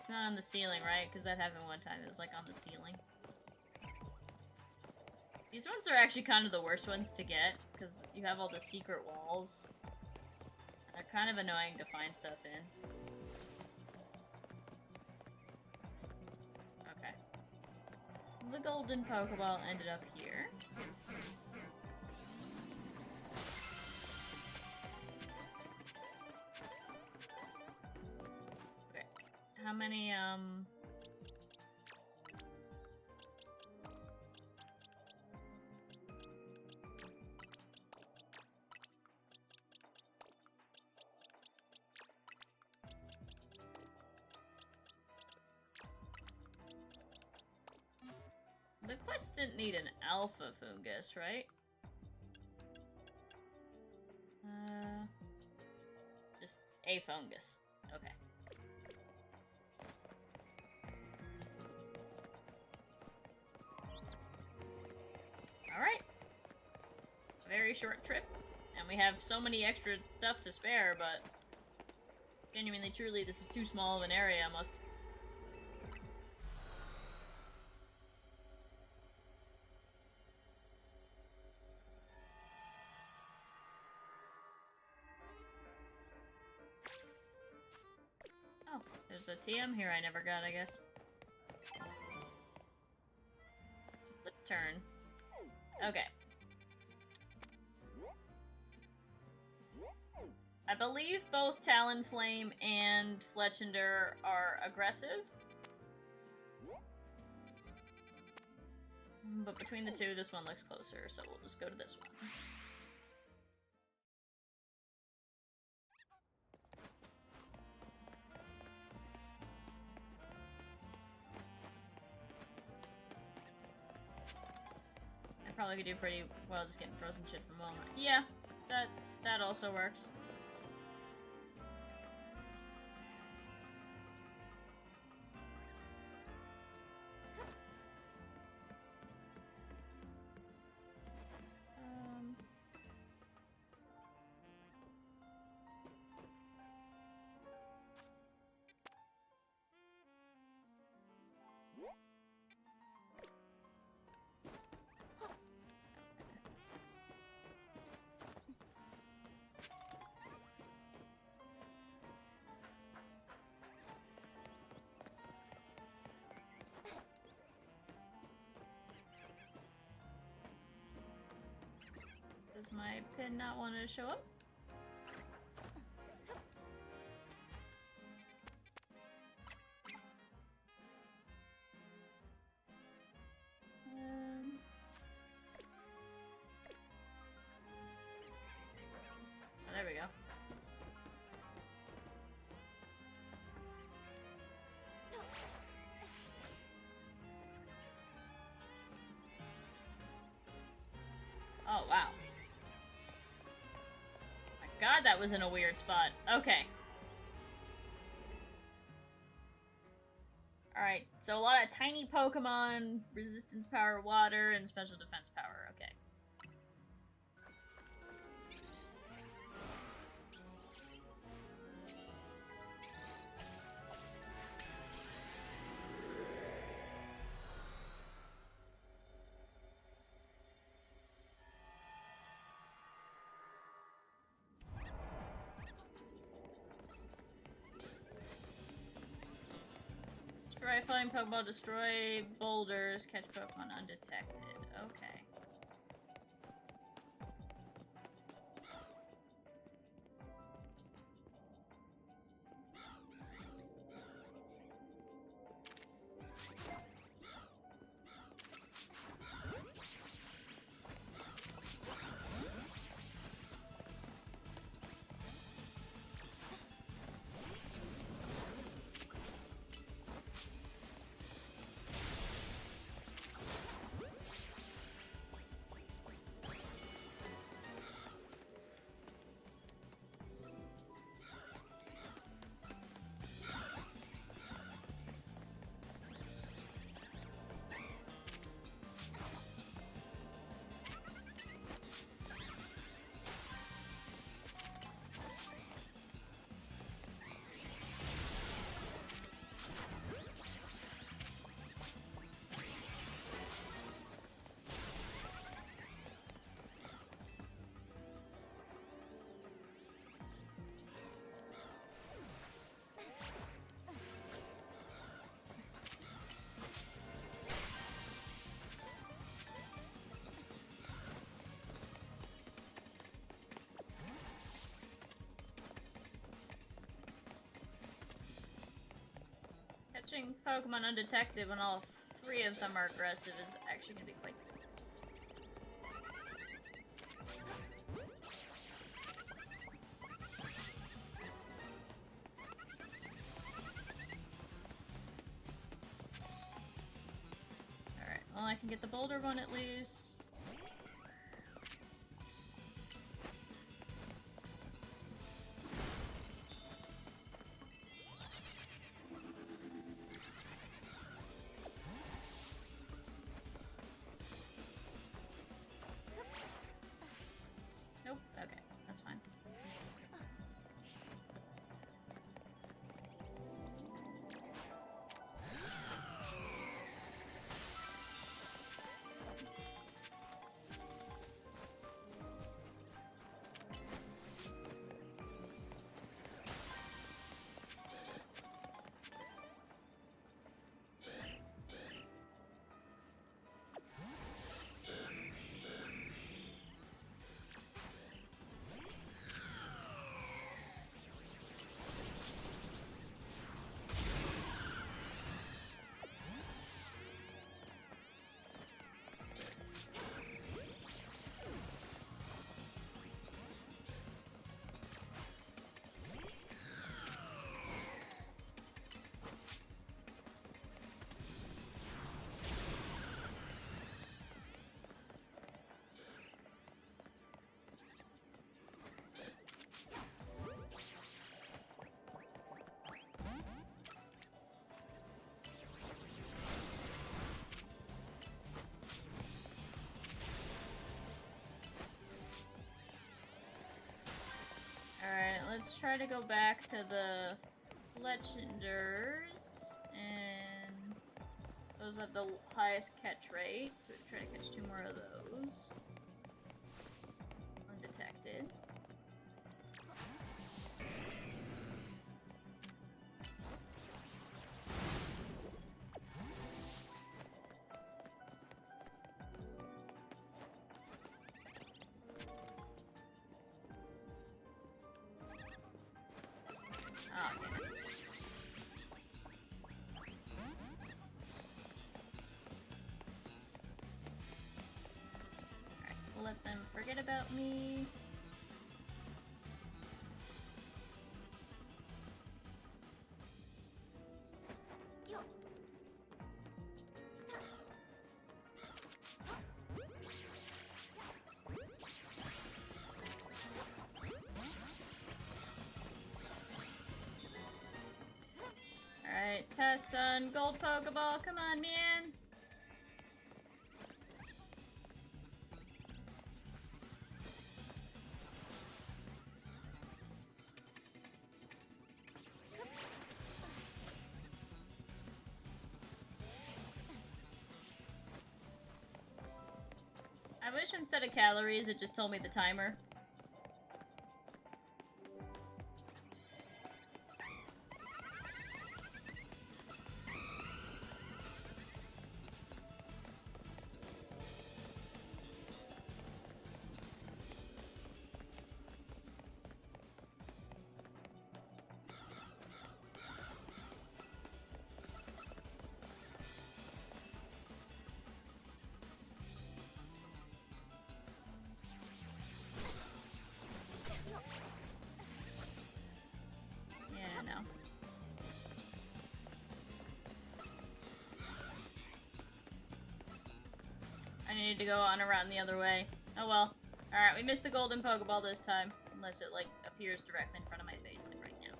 S1: Not on the ceiling, right? Because that happened one time. It was like on the ceiling. These ones are actually kind of the worst ones to get because you have all the secret walls. And they're kind of annoying to find stuff in. Okay. The golden Pokeball ended up here. How many, the quest didn't need an alpha Fungus, right? Just a Fungus. Okay. Alright. Very short trip. And we have so many extra stuff to spare, but Genuinely, truly, this is too small of an area, almost. Oh, there's a TM here I never got, I guess. Flip turn. Okay. I believe both Talonflame and Fletchender are aggressive. But between the two, this one looks closer, so we'll just go to this one. I probably could do pretty well just getting frozen shit from Walmart. Yeah, that also works. Does my pin not want to show up? Oh, there we go. Oh, wow. God, that was in a weird spot. Okay. Alright, so a lot of tiny Pokemon, resistance power, water, and special defense power. Okay. Destroy flying Pokemon, destroy boulders, catch Pokemon undetected. Okay. Catching Pokemon undetected when all three of them are aggressive is actually going to be quite Alright, well I can get the boulder one at least. let's try to go back to the Fletchinders, and those have the highest catch rate, so we try to catch 2 more of those. Undetected. Let them forget about me. Alright, test done. Gold Pokeball, come on, man. I wish instead of calories, it just told me the timer. I needed to go on around the other way. Oh well. Alright, we missed the golden Pokeball this time. Unless it, like, appears directly in front of my face, like right now.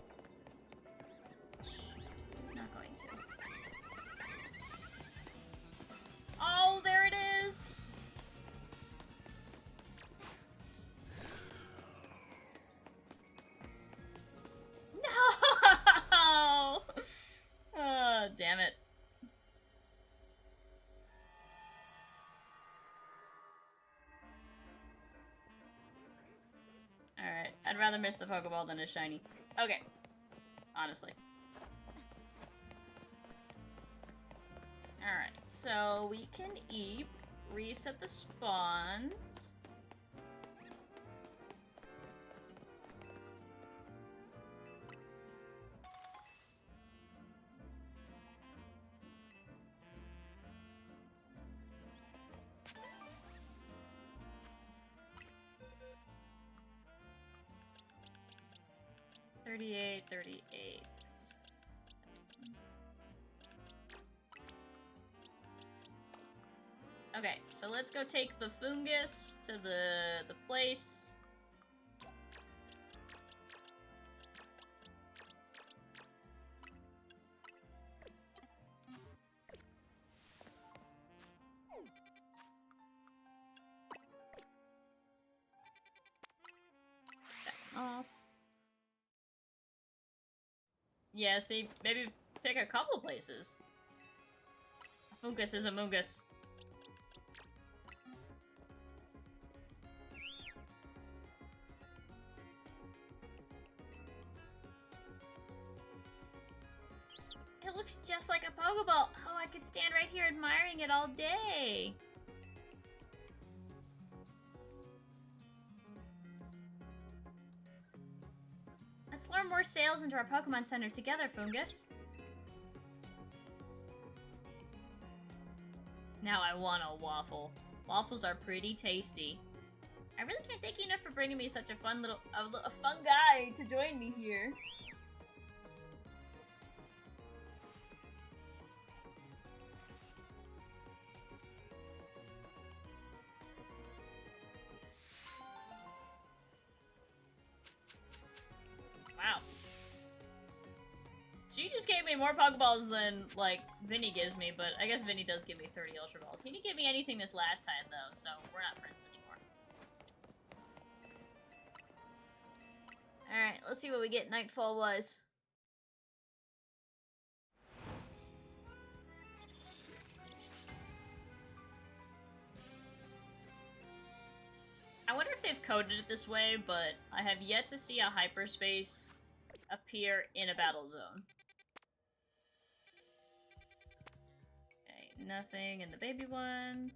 S1: It's not going to. Oh, there it is! No! Oh, damn it. Alright, I'd rather miss the Pokeball than a shiny. Okay. Honestly. Alright, so we can eep, reset the spawns. $38, $38. Okay, so let's go take the Fungus to the place. Off. Yeah, see, maybe pick a couple places. Fungus is a Mungus. It looks just like a Pokeball. Oh, I could stand right here admiring it all day. Let's lure more sales into our Pokemon Center together, Fungus. Now I want a waffle. Waffles are pretty tasty. I really can't thank you enough for bringing me such a fun little, a fun guy to join me here. Wow. She just gave me more Pokeballs than, like, Vinny gives me, but I guess Vinny does give me 30 Ultra Balls. He didn't give me anything this last time, though, so we're not friends anymore. Alright, let's see what we get nightfall-wise. I wonder if they've coded it this way, but I have yet to see a hyperspace appear in a battle zone. Okay, nothing in the baby one.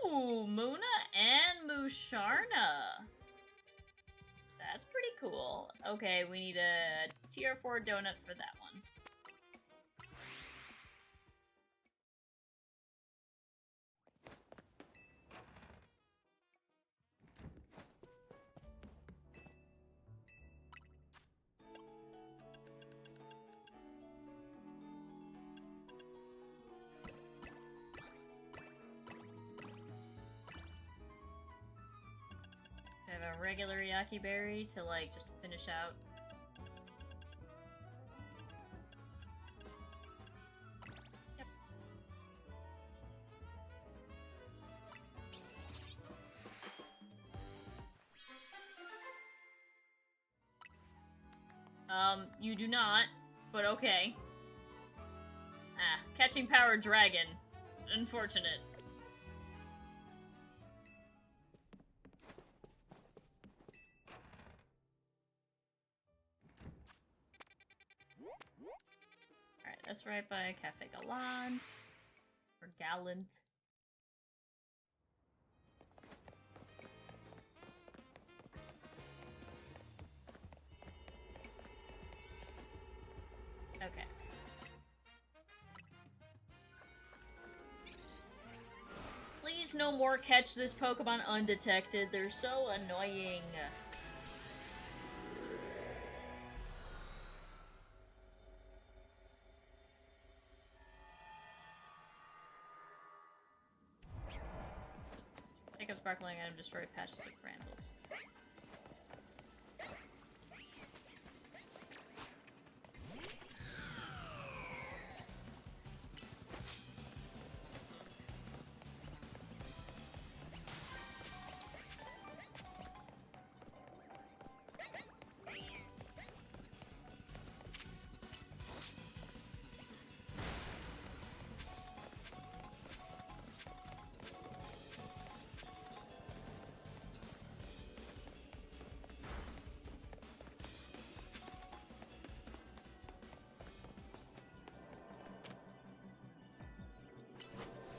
S1: Ooh, Muna and Musharna. That's pretty cool. Okay, we need a tier 4 donut for that one. I have a regular Yaki berry to, like, just finish out. Yep. You do not, but okay. Ah, catching power dragon. Unfortunate. Alright, that's right by Cafe Gallant. Or Gallant. Okay. Please no more catch this Pokemon undetected. They're so annoying. Pick up sparkling item, destroy patches of brambles.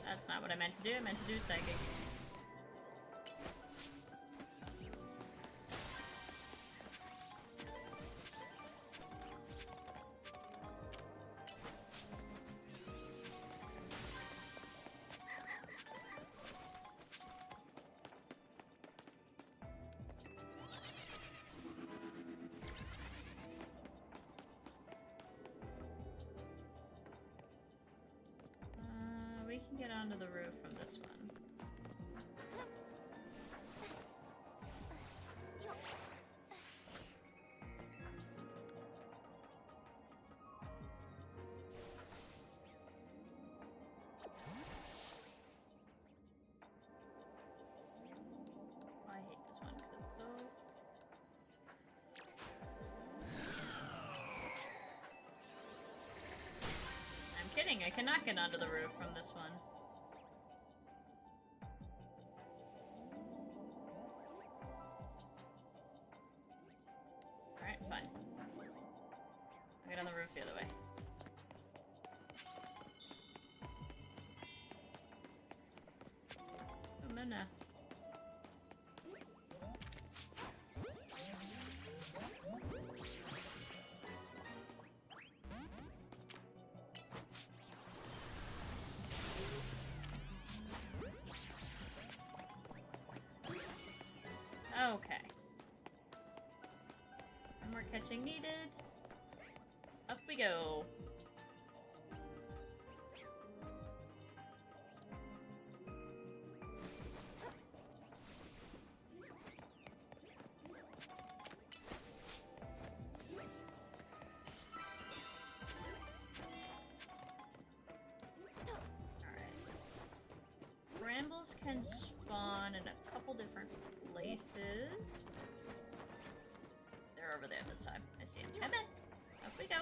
S1: That's not what I meant to do. I meant to do psychic. We can get onto the roof from this one. I hate this one because it's so... I'm kidding, I cannot get onto the roof from this one. Alright, fine. I'll get on the roof the other way. Oh, Mona. Okay. No more catching needed. Up we go. Males can spawn in a couple different places. They're over there this time. I see them. Come in. Up we go.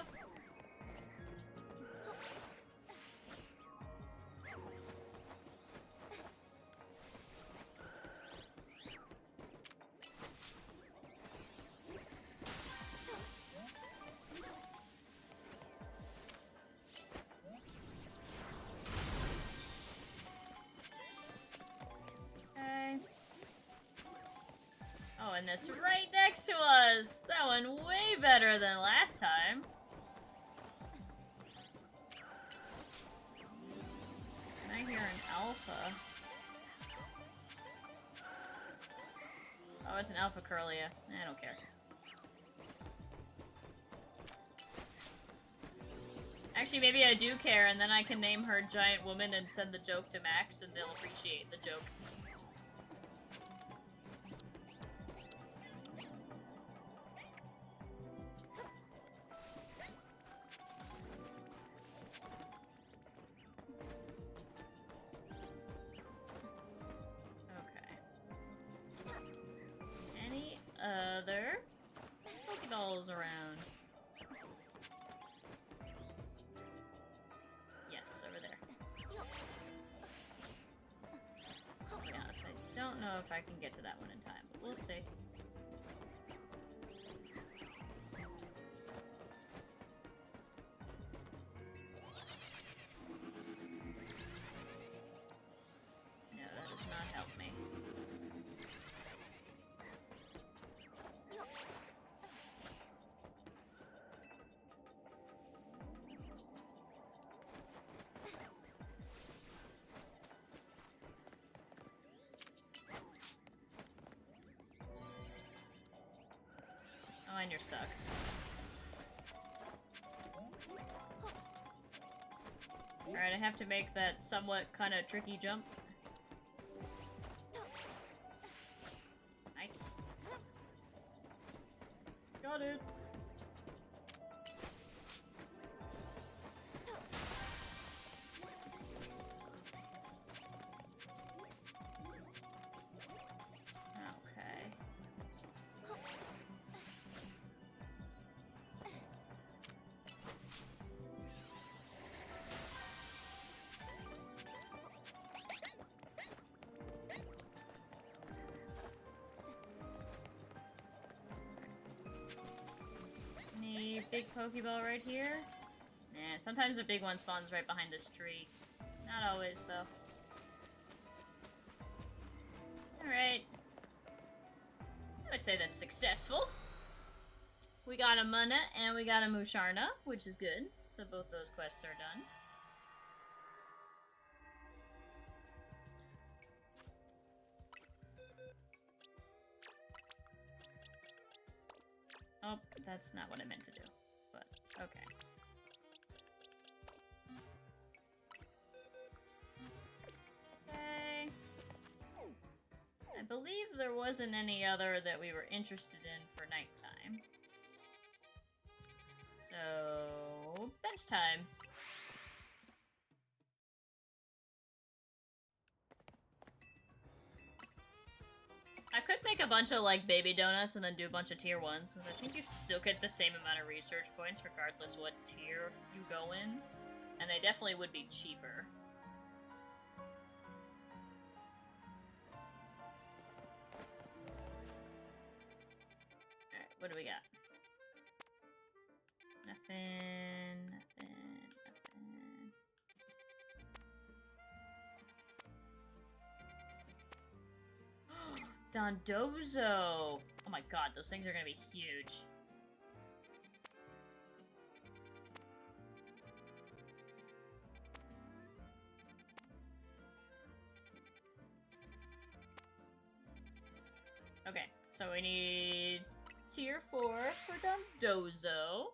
S1: And it's right next to us! That went way better than last time. And I hear an alpha. Oh, it's an alpha Curlia. I don't care. Actually, maybe I do care, and then I can name her Giant Woman and send the joke to Max, and they'll appreciate the joke. Other Pokeballs around. Yes, over there. To be honest, I don't know if I can get to that one in time, but we'll see. No, that does not help me. Oh, and you're stuck. Alright, I have to make that somewhat kind of tricky jump. Nice. Got it. Big Pokeball right here? Nah, sometimes a big one spawns right behind this tree. Not always, though. Alright. I would say that's successful. We got a Munna and we got a Musharna, which is good. So both those quests are done. Oh, that's not what I meant to do, but okay. Okay. I believe there wasn't any other that we were interested in for nighttime. So, bench time. I could make a bunch of, like, baby donuts and then do a bunch of tier 1s, because I think you still get the same amount of research points regardless what tier you go in. And they definitely would be cheaper. Alright, what do we got? Nothing, nothing, nothing. Dondozo! Oh my god, those things are gonna be huge. Okay, so we need tier 4 for Dondozo.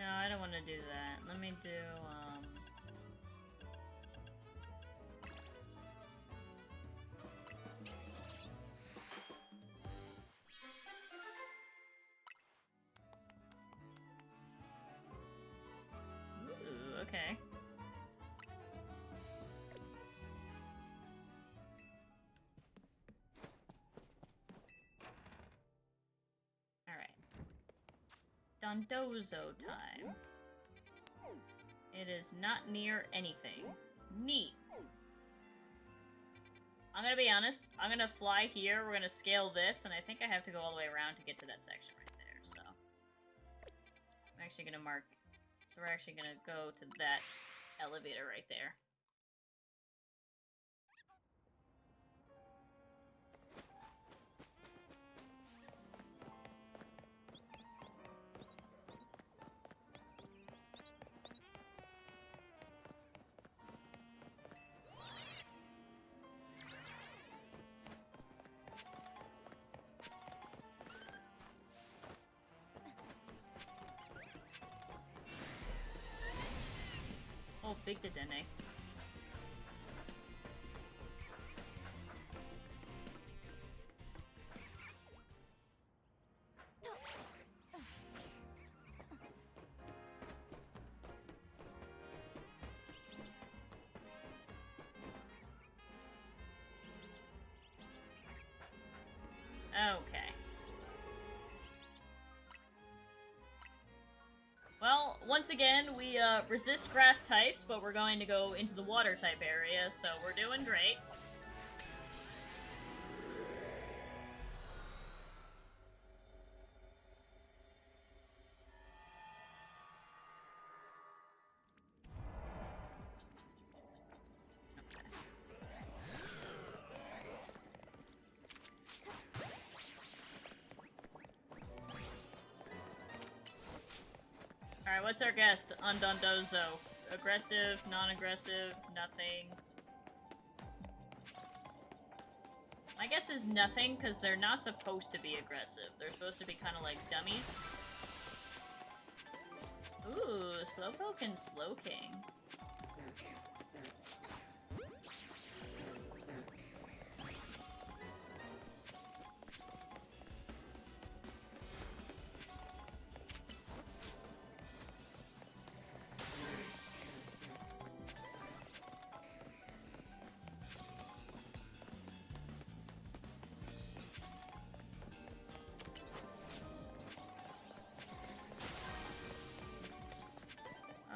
S1: No, I don't want to do that. Let me do, Ooh, okay. Dondozo time. It is not near anything. Neat. I'm gonna be honest, I'm gonna fly here, we're gonna scale this, and I think I have to go all the way around to get to that section right there, so. I'm actually gonna mark, so we're actually gonna go to that elevator right there. Oh, big Dedenne. Okay. Well, once again, we resist grass types, but we're going to go into the water type area, so we're doing great. Alright, what's our guest on Dondozo? Aggressive, non-aggressive, nothing. My guess is nothing, because they're not supposed to be aggressive. They're supposed to be kind of like dummies. Ooh, Slowpoke and Slowking.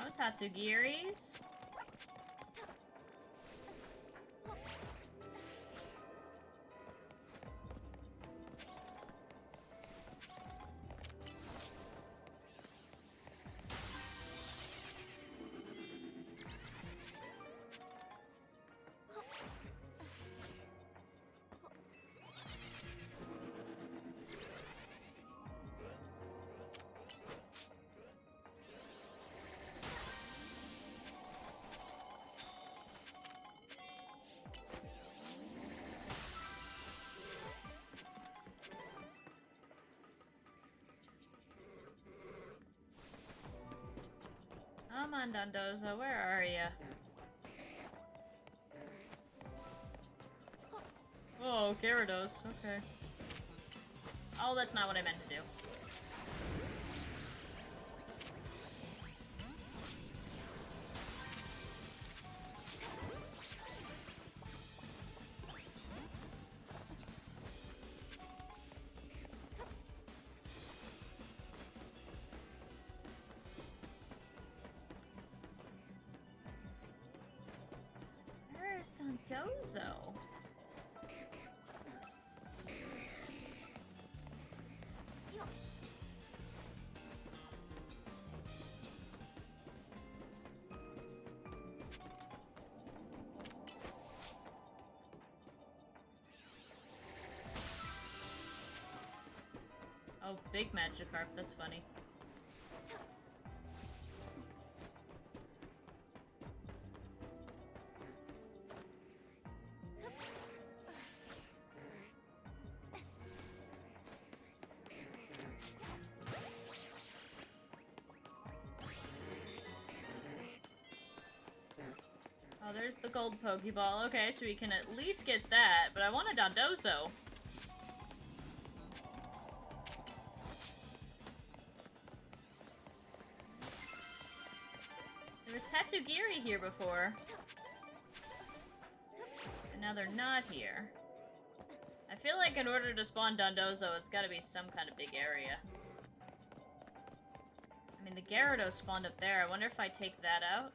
S1: Oh, Tatsugiris. Come on, Dondozo, where are ya? Oh, Gyarados, okay. Oh, that's not what I meant to do. Where's Dondozo? Oh, big Magikarp, that's funny. Oh, there's the gold Pokeball. Okay, so we can at least get that, but I want a Dondozo. There was Tatsugiri here before. And now they're not here. I feel like in order to spawn Dondozo, it's gotta be some kind of big area. I mean, the Gyarados spawned up there. I wonder if I take that out.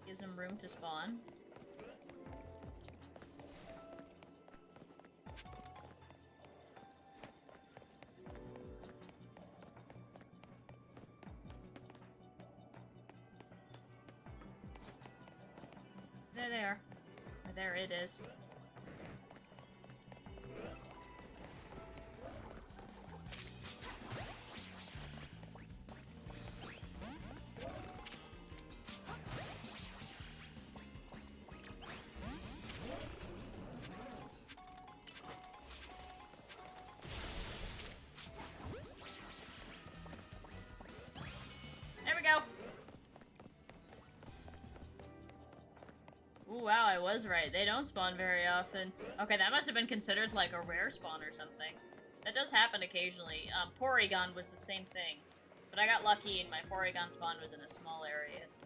S1: Gives him room to spawn. There they are. There it is. Ooh, wow, I was right. They don't spawn very often. Okay, that must have been considered like a rare spawn or something. That does happen occasionally. Porygon was the same thing. But I got lucky and my Porygon spawn was in a small area, so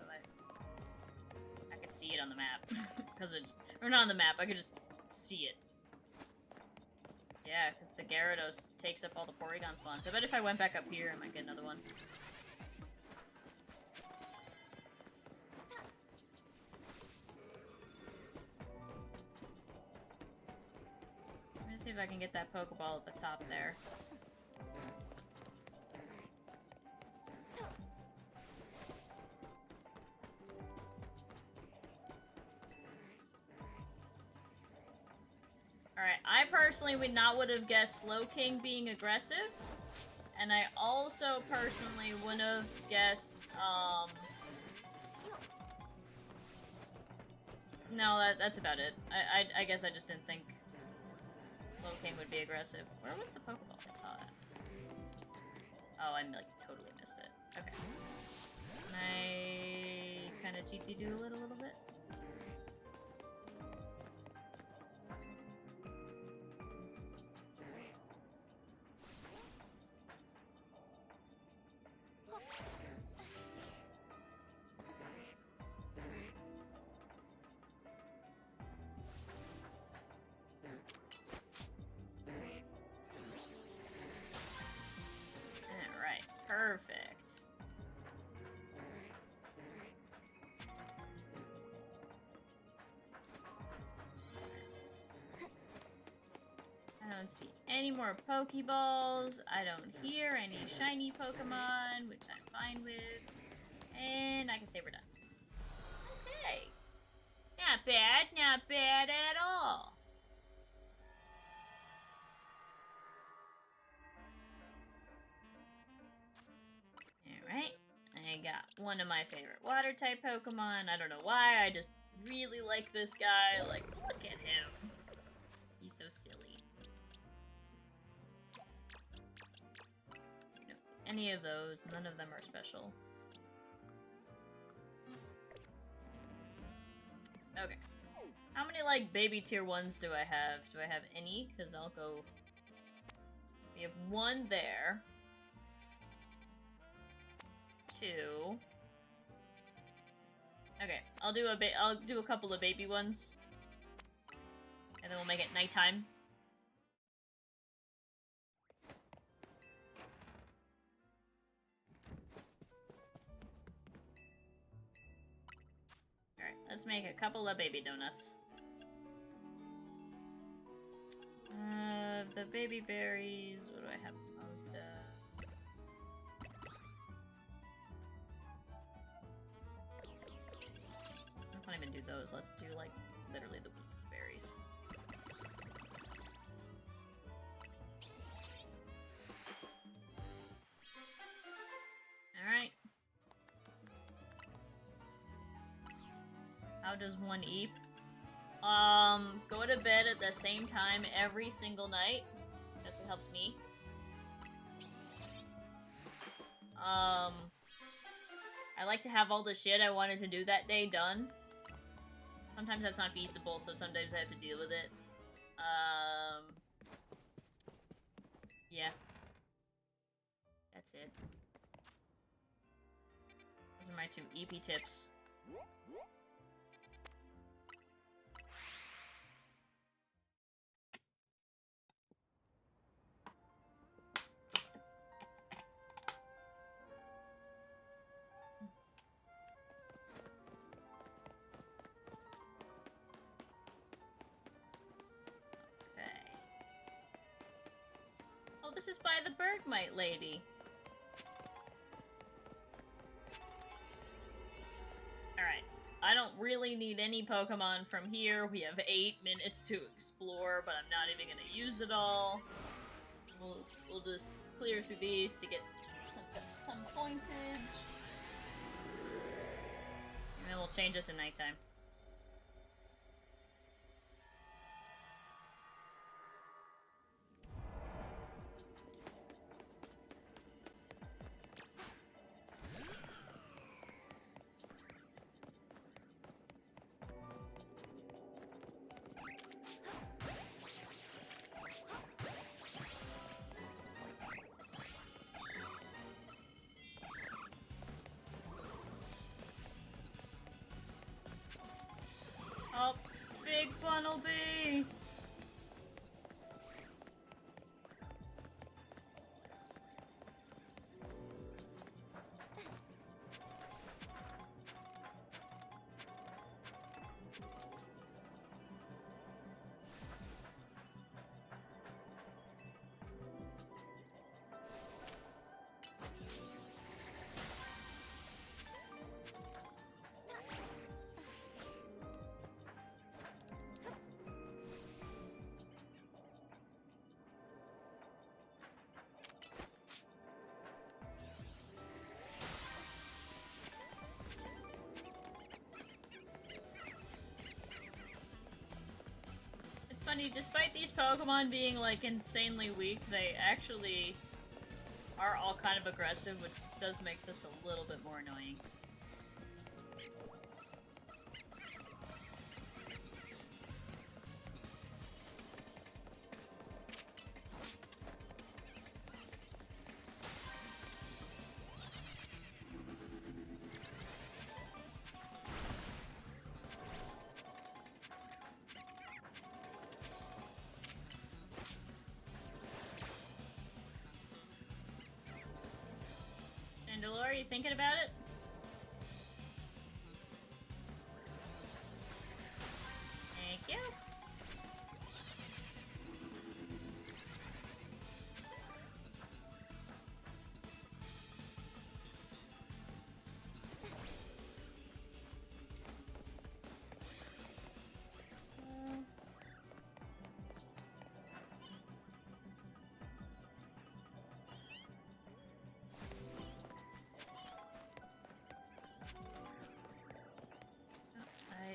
S1: I could see it on the map. Or not on the map, I could just see it. Yeah, because the Gyarados takes up all the Porygon spawns. I bet if I went back up here, I might get another one. See if I can get that Pokeball at the top there. Alright, I personally would have guessed Slowking being aggressive. And I also personally wouldn't have guessed, no, that's about it. I guess I just didn't think Slowking would be aggressive. Where was the Pokeball? I saw it. Oh, I like totally missed it. Okay. Can I kind of cheatsy doodle it a little bit? Perfect. I don't see any more Pokeballs. I don't hear any shiny Pokemon, which I'm fine with. And I can say we're done. Okay. Not bad, not bad at all. Alright, I got one of my favorite water-type Pokemon. I don't know why, I just really like this guy. Like, look at him. He's so silly. You know, any of those, none of them are special. Okay. How many, like, baby tier 1s do I have? Do I have any? Because I'll go... We have one there. 2. Okay, I'll do a couple of baby ones. And then we'll make it nighttime. Alright, let's make a couple of baby donuts. The baby berries, what do I have most of? Let's not even do those, let's do like literally the weakest berries. Alright. How does one eat? Go to bed at the same time every single night. That's what helps me. I like to have all the shit I wanted to do that day done Sometimes that's not feasible, so sometimes I have to deal with it. Yeah. That's it. Those are my 2 EP tips. This is by the Bergmite lady. Alright. I don't really need any Pokemon from here. We have 8 minutes to explore, but I'm not even gonna use it all. We'll just clear through these to get some pointage. And then we'll change it to nighttime. Oh, big Bunnelby! Funny, despite these Pokemon being like insanely weak, they actually are all kind of aggressive, which does make this a little bit more annoying. Chandelure, are you thinking about it? Thank you.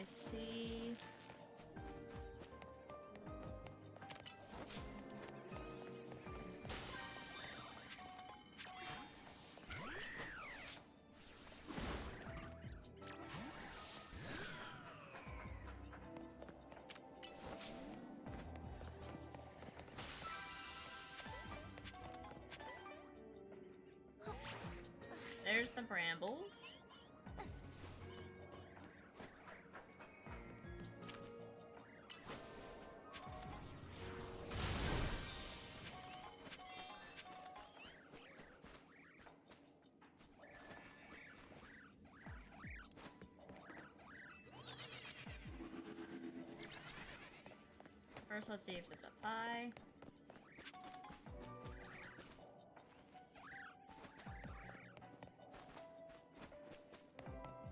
S1: I see. There's the brambles. First, let's see if it's up high.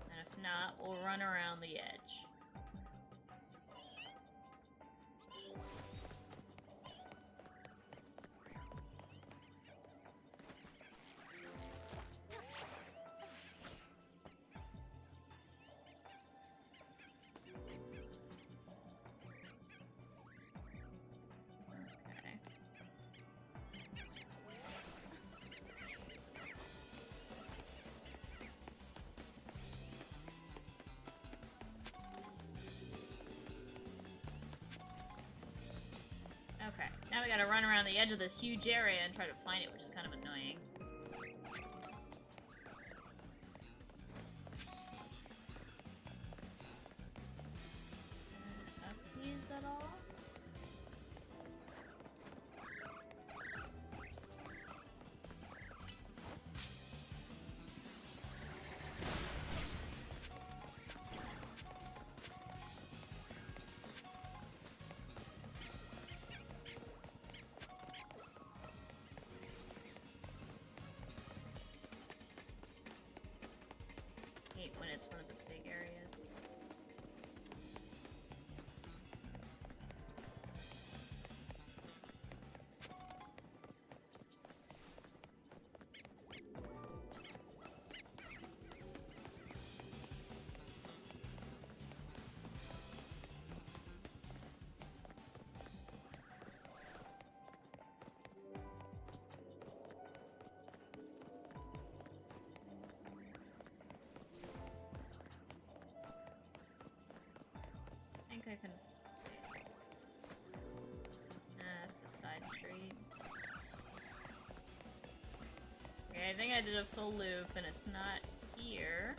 S1: And if not, we'll run around the edge. Now we gotta run around the edge of this huge area and try to find it, which is kind of annoying. Up these at all? When it's one of the big areas. I think I can... that's the side street. Okay, I think I did a full loop and it's not here.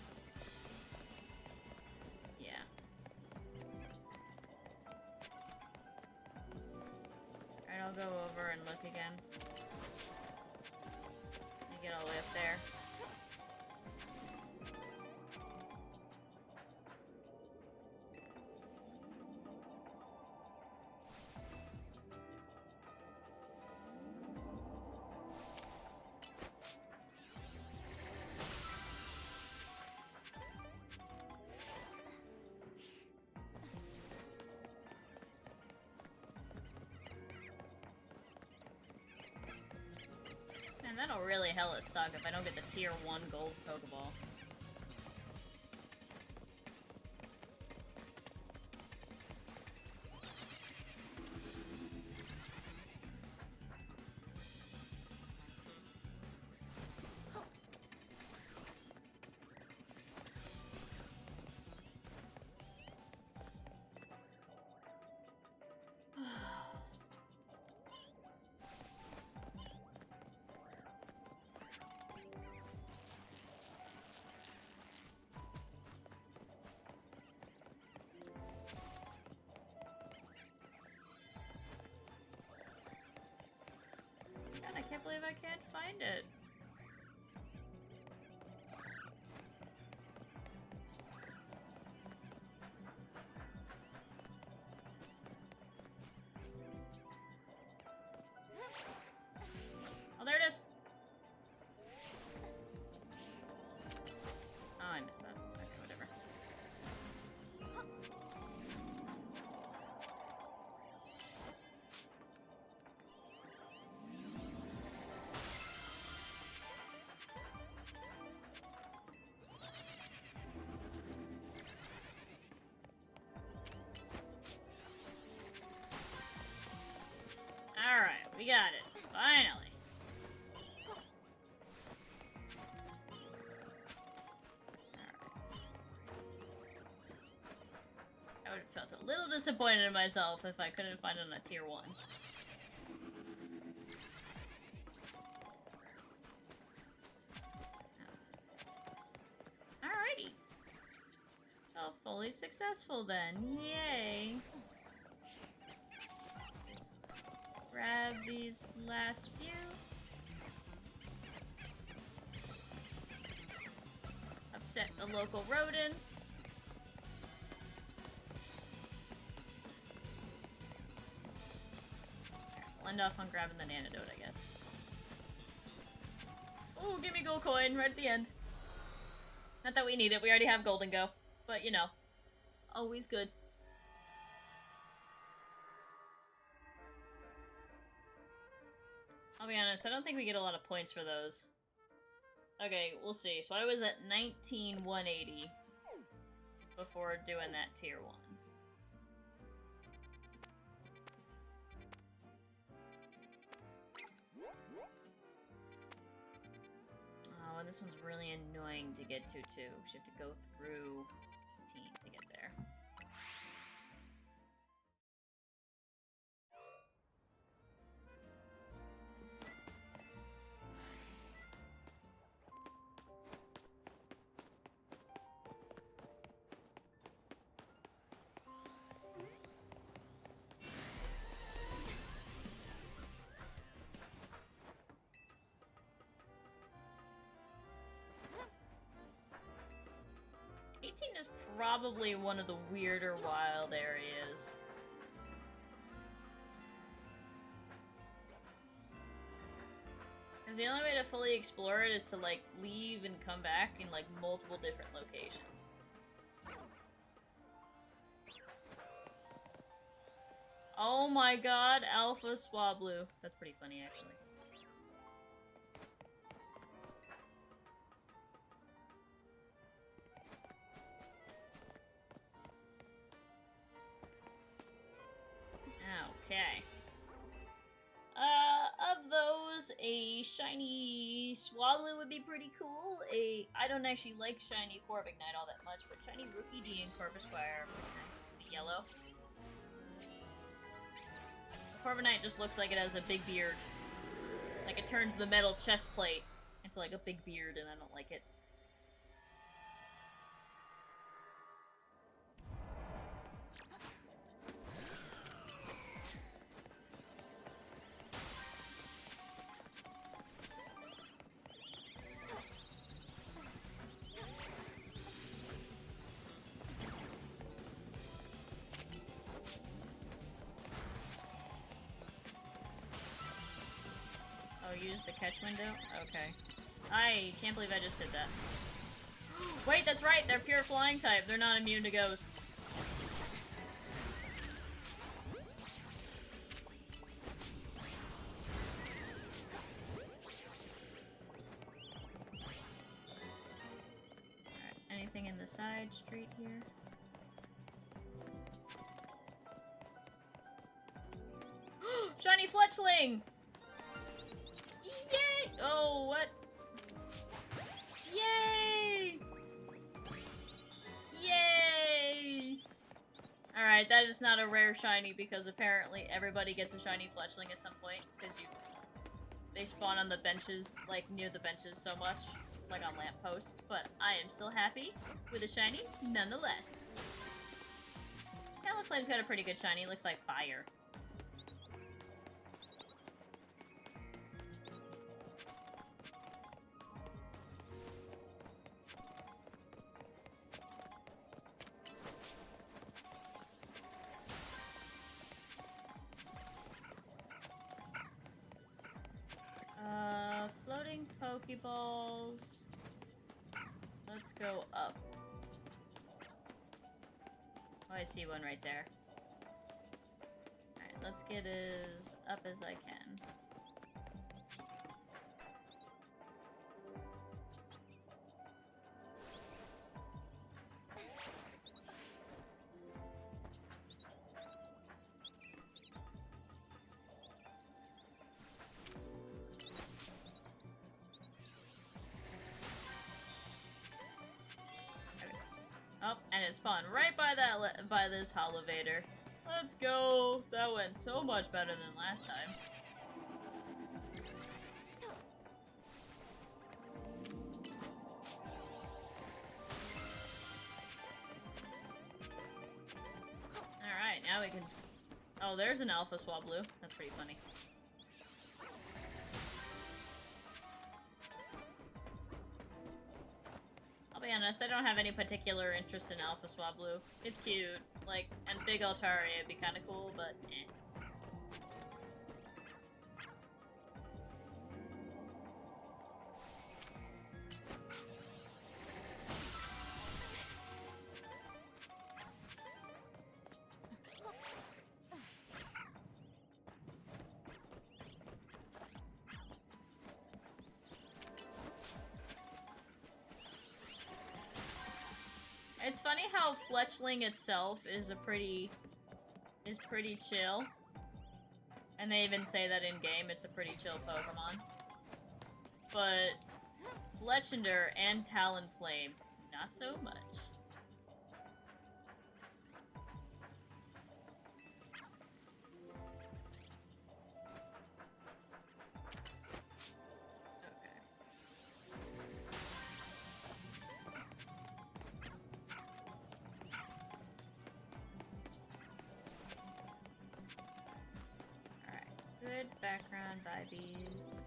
S1: Yeah. Alright, I'll go over and look again. Let me get all the way up there. Man, that'll really hella suck if I don't get the tier 1 gold Pokeball. God, I can't believe I can't find it. Oh, there it is. Oh, I missed that. Okay, whatever. Alright, we got it. Finally. I would have felt a little disappointed in myself if I couldn't find it on a tier 1. Alrighty. It's all fully successful then. Yay. Grab these last few. Upset the local rodents. I'll end off on grabbing the antidote, I guess. Ooh, give me gold coin right at the end. Not that we need it, we already have Golden Go. But, you know, always good. I'll be honest, I don't think we get a lot of points for those. Okay, we'll see. So I was at 19,180 before doing that tier 1. Oh, and this one's really annoying to get to, too. You have to go through the team to get there. 19 is probably one of the weirder wild areas. Because the only way to fully explore it is to, like, leave and come back in, like, multiple different locations. Oh my god, Alpha Swablu. That's pretty funny, actually. Okay. Of those, a shiny Swablu would be pretty cool. I don't actually like shiny Corviknight all that much, but shiny Rookie D and Corvisquire are pretty nice. The yellow. Corviknight just looks like it has a big beard. Like, it turns the metal chest plate into, like, a big beard, and I don't like it. Use the catch window? Okay. I can't believe I just did that. Wait, that's right! They're pure flying type. They're not immune to ghost. Alright, anything in the side street here? Shiny Fletchling! Yay! Oh, what? Yay! Yay! Alright, that is not a rare shiny because apparently everybody gets a shiny Fletchling at some point because they spawn on the benches, like near the benches so much, like on lampposts, but I am still happy with a shiny nonetheless. Talonflame's got a pretty good shiny, looks like fire. Floating Pokeballs. Let's go up. Oh, I see one right there. Alright, let's get as up as I can. Oh, and it spawned right by that by this Holovator. Let's go! That went so much better than last time. Alright, now we can... Oh, there's an Alpha Swablu. That's pretty funny. I'll be honest, I don't have any particular interest in Alpha Swablu. It's cute, like, and Big Altaria would be kinda cool, but eh. It's funny how Fletchling itself is pretty chill. And they even say that in game, it's a pretty chill Pokemon. But Fletchinder and Talonflame, not so much. Good background vibes.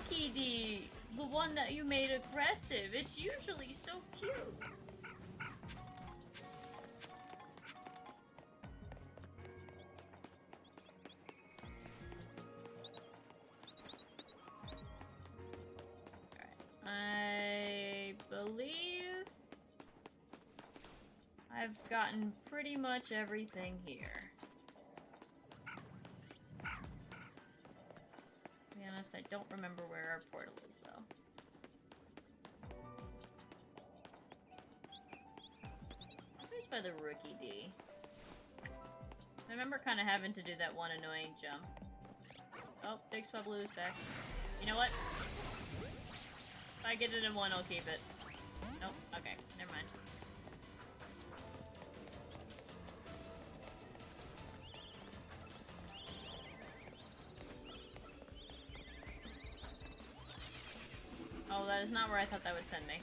S1: Rookie D, the one that you made aggressive. It's usually so cute. I believe I've gotten pretty much everything here. To be honest, I don't remember where our portal is, though. Who's by the Rookie D? I remember kind of having to do that one annoying jump. Oh, Big Swablu is back. You know what? If I get it in one, I'll keep it. Nope. Okay. Never mind. Oh, that is not where I thought that would send me.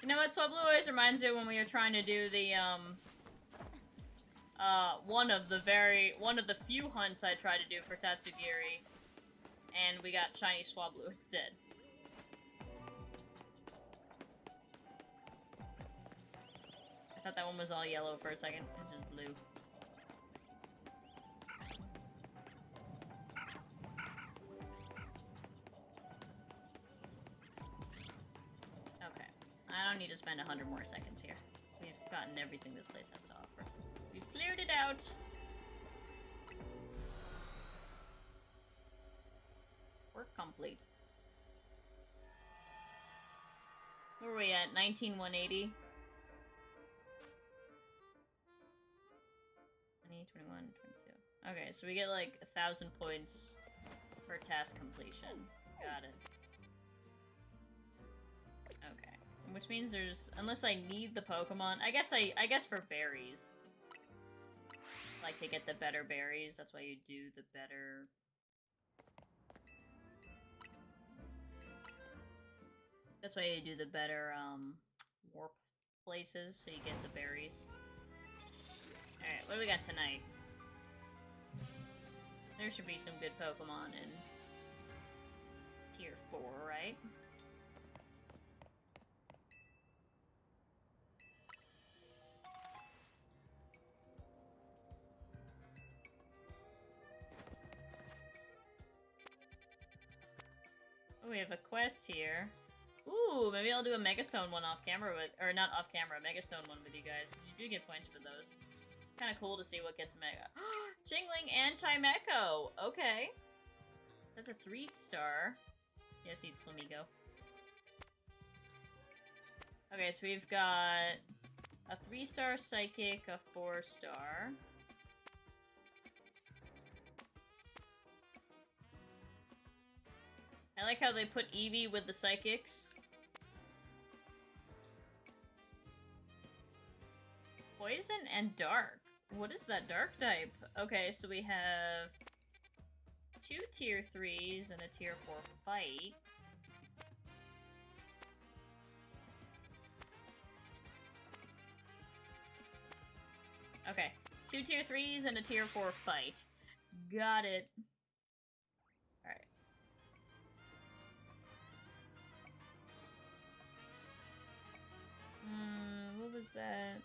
S1: You know what, Swablu always reminds me of when we were trying to do the, one of the few hunts I tried to do for Tatsugiri, and we got shiny Swablu instead. I thought that one was all yellow for a second. It's just blue. I don't need to spend 100 more seconds here. We've gotten everything this place has to offer. We've cleared it out. Work complete. Where are we at? 19,180? 20, 21, 22. Okay, so we get like 1,000 points for task completion. Got it. Okay. Which means there's, unless I need the Pokemon, I guess for berries. Like to get the better berries, that's why you do the better. That's why you do the better, warp places, so you get the berries. Alright, what do we got tonight? There should be some good Pokemon in Tier 4, right? We have a quest here. Ooh, maybe I'll do a Megastone one off camera with, or not off camera, a Megastone one with you guys. You do get points for those. Kind of cool to see what gets Mega. Chingling and Chimecho! Okay. That's a 3-star. Yes, eats Flamigo. Okay, so we've got a 3-star Psychic, a 4-star. I like how they put Eevee with the Psychics. Poison and Dark. What is that Dark type? Okay, so we have 2 Tier 3s and a Tier 4 fight. Okay, 2 Tier 3s and a Tier 4 fight. Got it. Alright. What was that?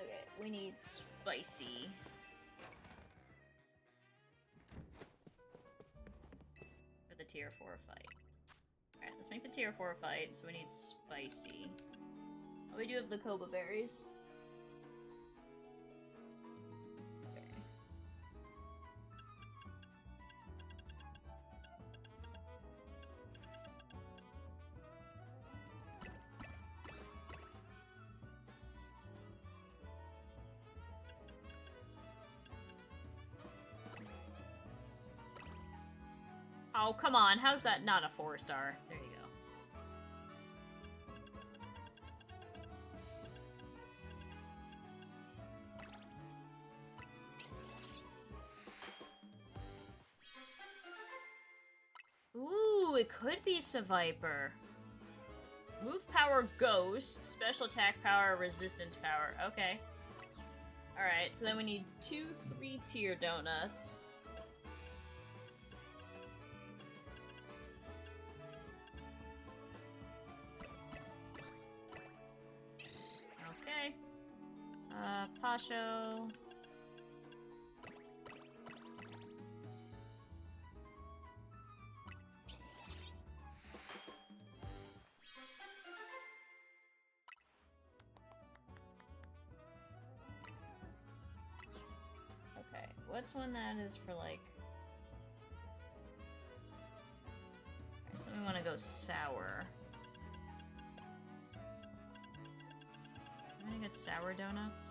S1: Okay, we need spicy. For the Tier 4 fight. Alright, let's make the Tier 4 fight, so we need spicy. Oh, we do have the Koba berries. Oh, come on. How's that not a 4-star? There you go. Ooh, it could be Seviper. Move power ghost, special attack power, resistance power. Okay. Alright, so then we need 2 3-tier donuts. Okay. Pasho. Okay, what's one that is for like... Okay, so we want to go sour. I'm gonna get sour donuts.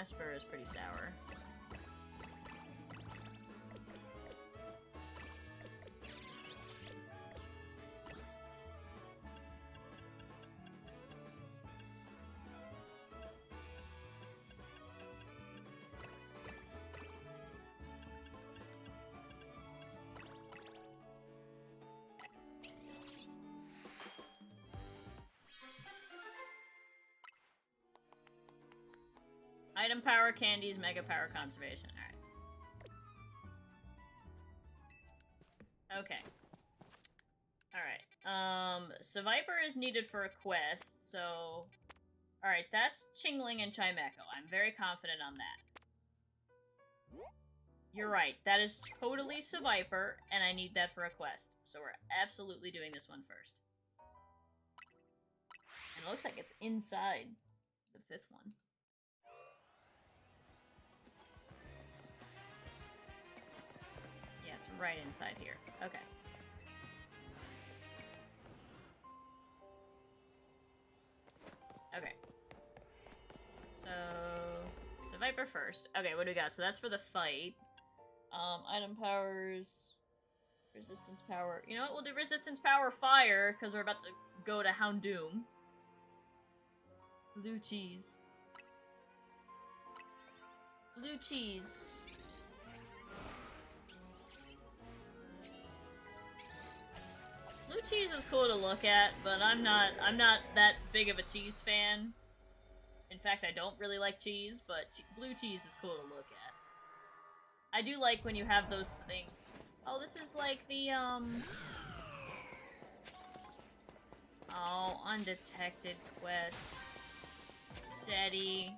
S1: Asper is pretty sour. Item power, candies, mega power, conservation. Alright. Okay. Alright. Seviper is needed for a quest, so... Alright, that's Chingling and Chimecho. I'm very confident on that. You're right. That is totally Seviper, and I need that for a quest. So we're absolutely doing this one first. And it looks like it's inside the 5th one. Yeah, it's right inside here. Okay. Okay. So, Seviper first. Okay, what do we got? So that's for the fight. Item powers, resistance power. You know what? We'll do resistance power fire, because we're about to go to Houndoom. Blue cheese. Blue cheese. Blue cheese is cool to look at, but I'm not that big of a cheese fan. In fact, I don't really like cheese, but blue cheese is cool to look at. I do like when you have those things. Oh, this is like the, oh, undetected quest. SETI.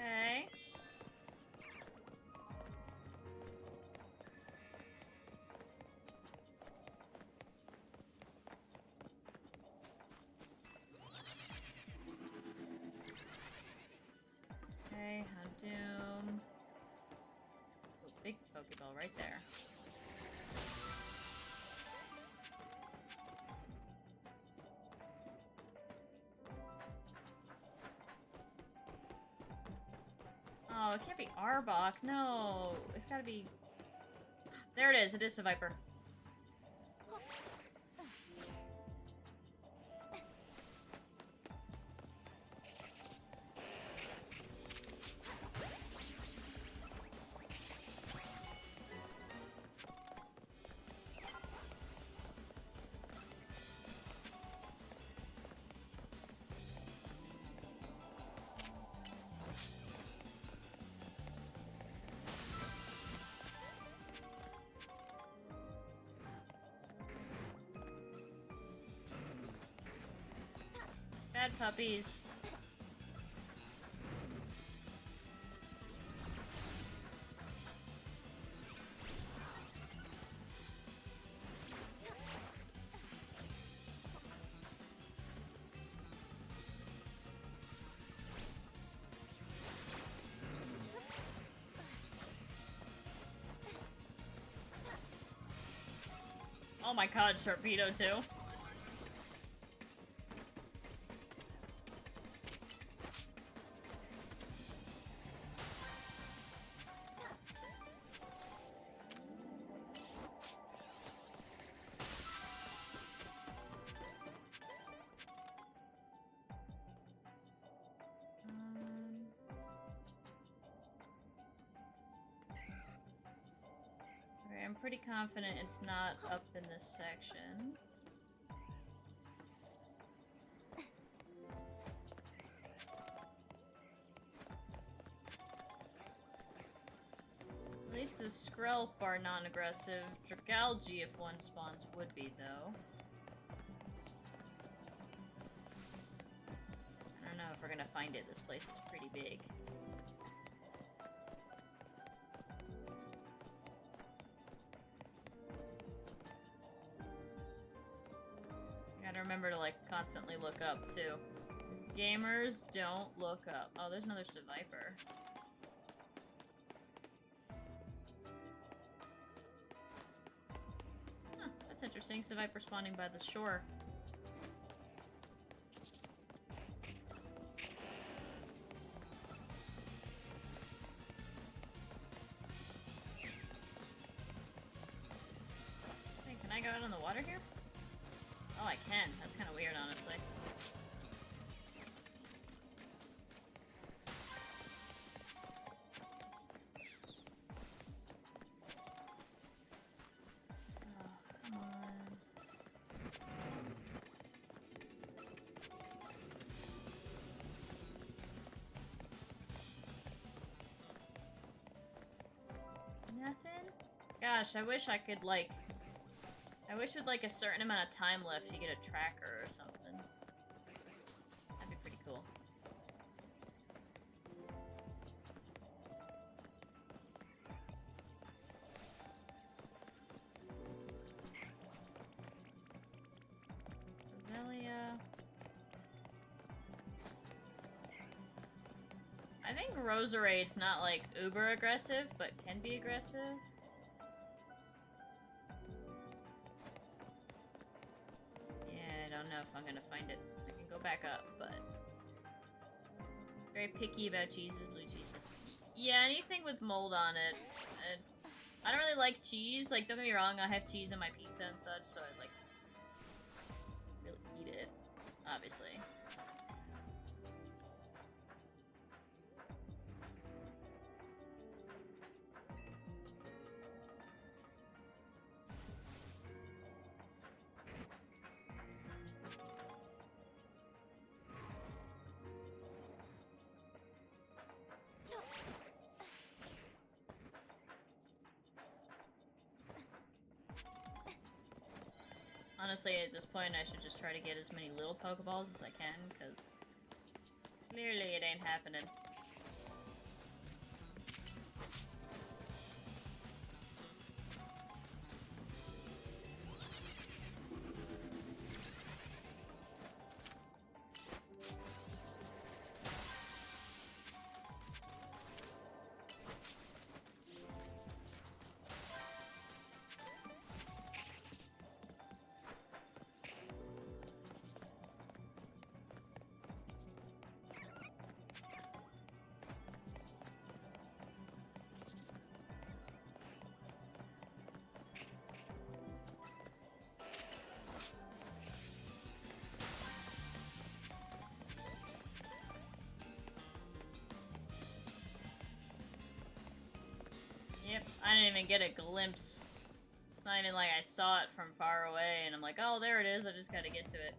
S1: Okay. Okay, Houndoom. Oh, big Pokeball right there. Oh, it can't be Arbok. No, it's gotta be... There it is. It is a Viper. Bad puppies. Oh my god, Torpedo too. I'm pretty confident it's not up in this section. At least the Skrelp are non-aggressive. Dragalge, if one spawns, would be, though. I don't know if we're gonna find it. This place is pretty big. Remember to, like, constantly look up, too. Because gamers don't look up. Oh, there's another Survivor. Huh, that's interesting. Survivor spawning by the shore. Hey, can I go out on the water here? Oh, I can. That's kind of weird, honestly. Oh, come on. Nothing? Gosh, I wish I could, like... I wish with, like, a certain amount of time left you get a tracker or something. That'd be pretty cool. Roselia. I think Roserade's not, like, uber aggressive, but can be aggressive. I don't know if I'm gonna find it. I can go back up, but... Very picky about cheeses, blue cheeses. Yeah, anything with mold on it. I don't really like cheese. Like, don't get me wrong, I have cheese in my pizza and such, so I, like, really eat it, obviously. Honestly, at this point, I should just try to get as many little Pokeballs as I can, because clearly it ain't happening. Yep, I didn't even get a glimpse. It's not even like I saw it from far away and I'm like, oh, there it is, I just gotta get to it.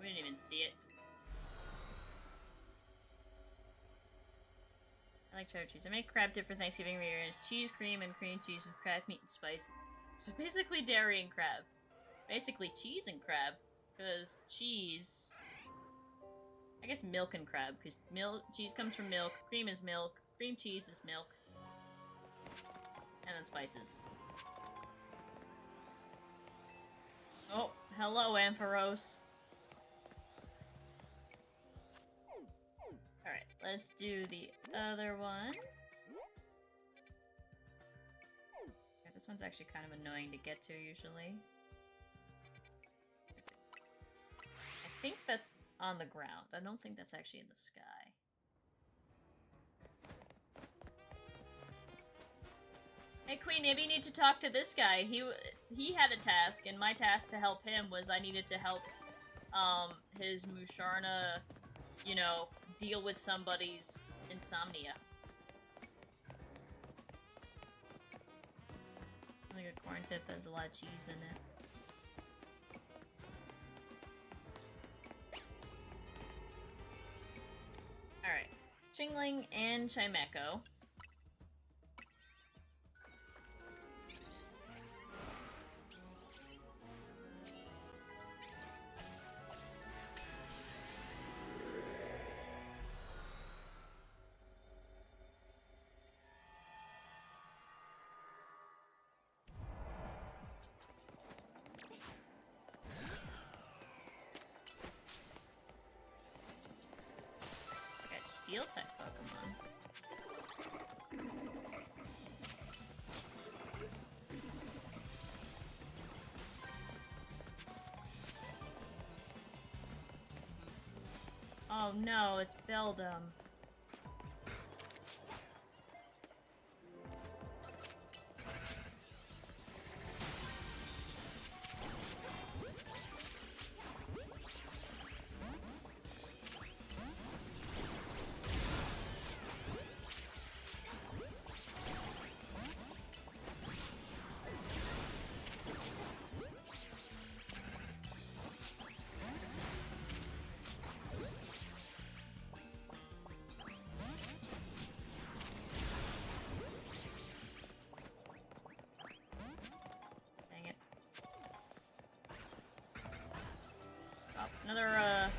S1: We didn't even see it. I like cheddar cheese. I make crab dip for Thanksgiving every year, and it's cheese, cream, and cream cheese with crab meat and spices. So basically dairy and crab. Basically cheese and crab. Because cheese... I guess milk and crab, because cheese comes from milk, cream is milk, cream cheese is milk. And then spices. Oh, hello, Ampharos. Alright, let's do the other one. Yeah, this one's actually kind of annoying to get to, usually. I think that's on the ground. I don't think that's actually in the sky. Hey Queen, maybe you need to talk to this guy. He had a task, and my task to help him was I needed to help his Musharna, you know, deal with somebody's insomnia. Like a corn tip that has a lot of cheese in it. Alright. Chingling and Chimeco. Steel type Pokemon. Oh no, it's Beldum. Another,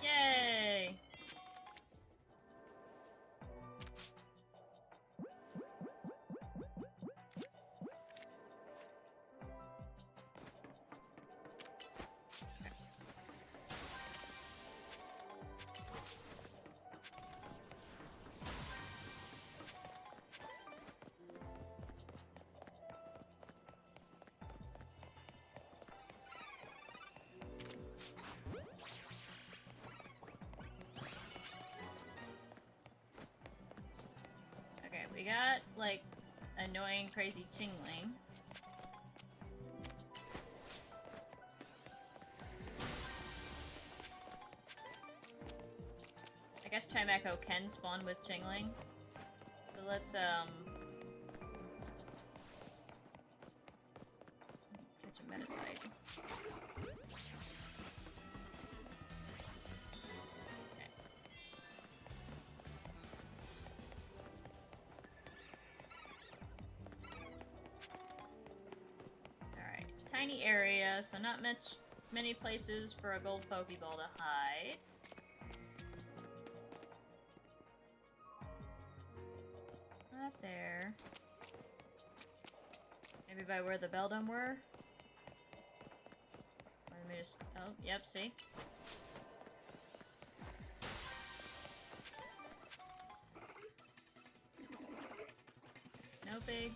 S1: yay! Okay, we got, like, annoying, crazy Chingling. I guess Chimeco can spawn with Chingling. So let's, catch a Meditite. Tiny area, so not many places for a gold Pokeball to hide. Not there. Maybe by where the Beldum were? Let me just... Oh, yep, see? no big.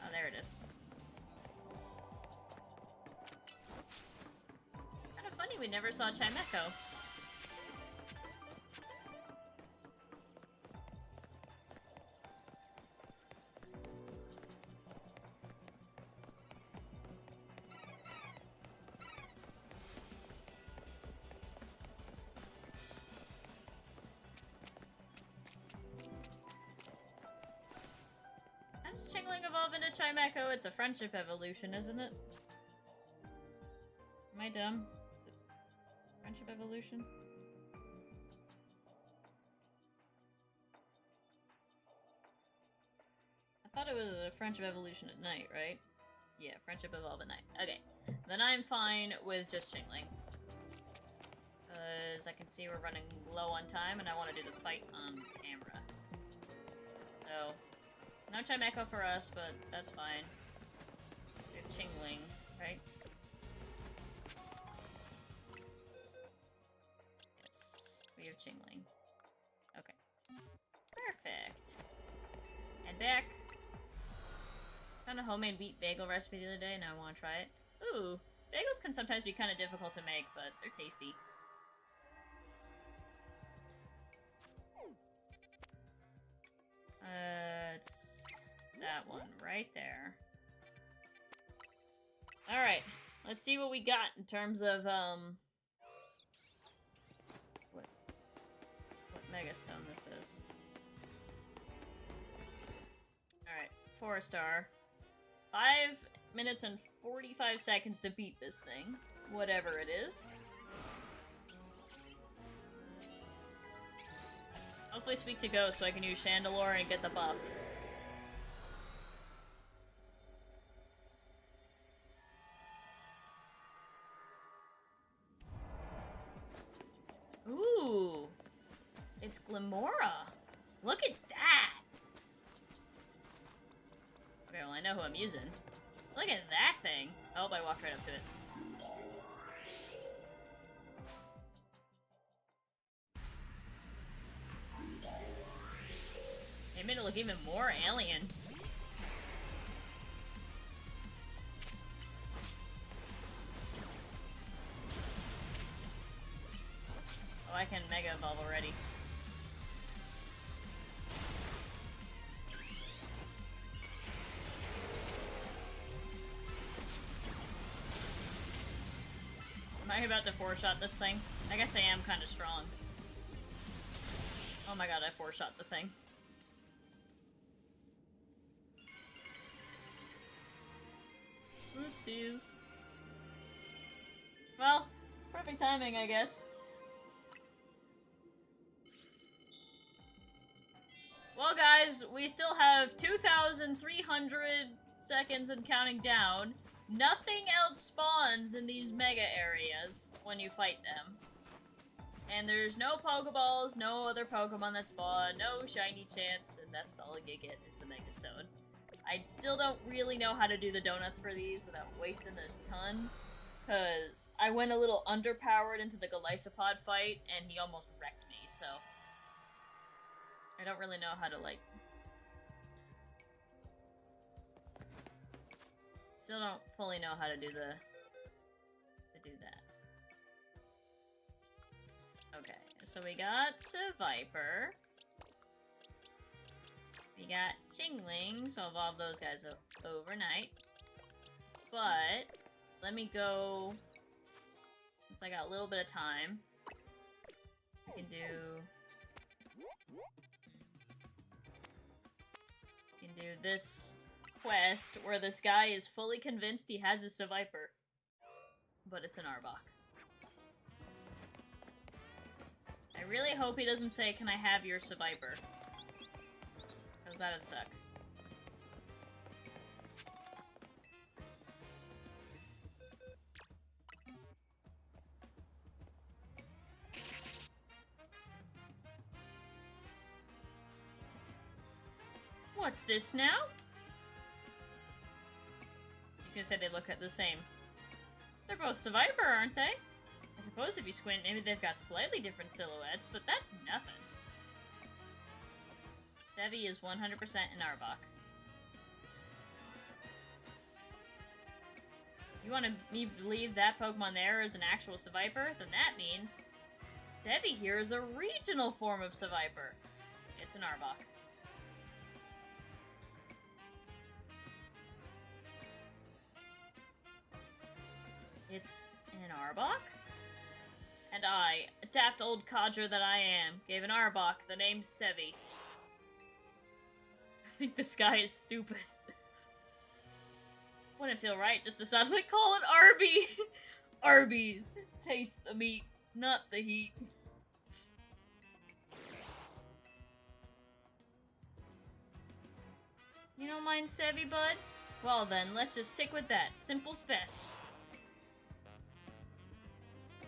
S1: Oh, there it is. Kind of funny we never saw Chimecho. How does Chingling evolve into Chimecho? It's a friendship evolution, isn't it? Am I dumb? Is it friendship evolution? I thought it was a friendship evolution at night, right? Yeah, friendship evolve at night. Okay, then I'm fine with just Chingling. Because I can see we're running low on time and I want to do the fight on camera. So, no Chimecho for us, but that's fine. We have Chingling, right? Yes, we have Chingling. Okay. Perfect. And back. Found a homemade wheat bagel recipe the other day and I want to try it. Ooh, bagels can sometimes be kind of difficult to make, but they're tasty. It's that one right there. Alright, let's see what we got in terms of, what Megastone this is. Alright, 4-star. 5 minutes and 45 seconds to beat this thing. Whatever it is. Hopefully speak to Ghost so I can use Chandelure and get the buff. Ooh! It's Glimora! Look at that! Okay, well I know who I'm using. Look at that thing! Oh, I walked right up to it. It made it look even more alien. Oh, I can Mega Evolve already. Am I about to 4-shot this thing? I guess I am kind of strong. Oh my god, I 4-shot the thing. Oopsies. Well, perfect timing, I guess. Well, guys, we still have 2,300 seconds and counting down. Nothing else spawns in these mega areas when you fight them. And there's no Pokeballs, no other Pokemon that spawn, no shiny chance, and that's all you get is the Mega Stone. I still don't really know how to do the donuts for these without wasting this ton, because I went a little underpowered into the Golisopod fight, and he almost wrecked me, so I don't really know how to, like... Still don't fully know how to do that. Okay, so we got Viper. We got Chingling, so I'll evolve those guys overnight. But, let me go... Since I got a little bit of time, I can do... this quest where this guy is fully convinced he has a Seviper. But it's an Arbok. I really hope he doesn't say, "Can I have your Seviper?" Because that'd suck. What's this now? He's gonna say they look the same. They're both Survivor, aren't they? I suppose if you squint, maybe they've got slightly different silhouettes, but that's nothing. Sevi is 100% an Arbok. You want me to believe that Pokemon there is an actual Survivor? Then that means Sevi here is a regional form of Survivor. It's an Arbok. It's an Arbok? And I, a daft old codger that I am, gave an Arbok the name Sevi. I think this guy is stupid. Wouldn't feel right just to suddenly call it Arby. Arby's. Taste the meat, not the heat. You don't mind Sevi, bud? Well then, let's just stick with that. Simple's best.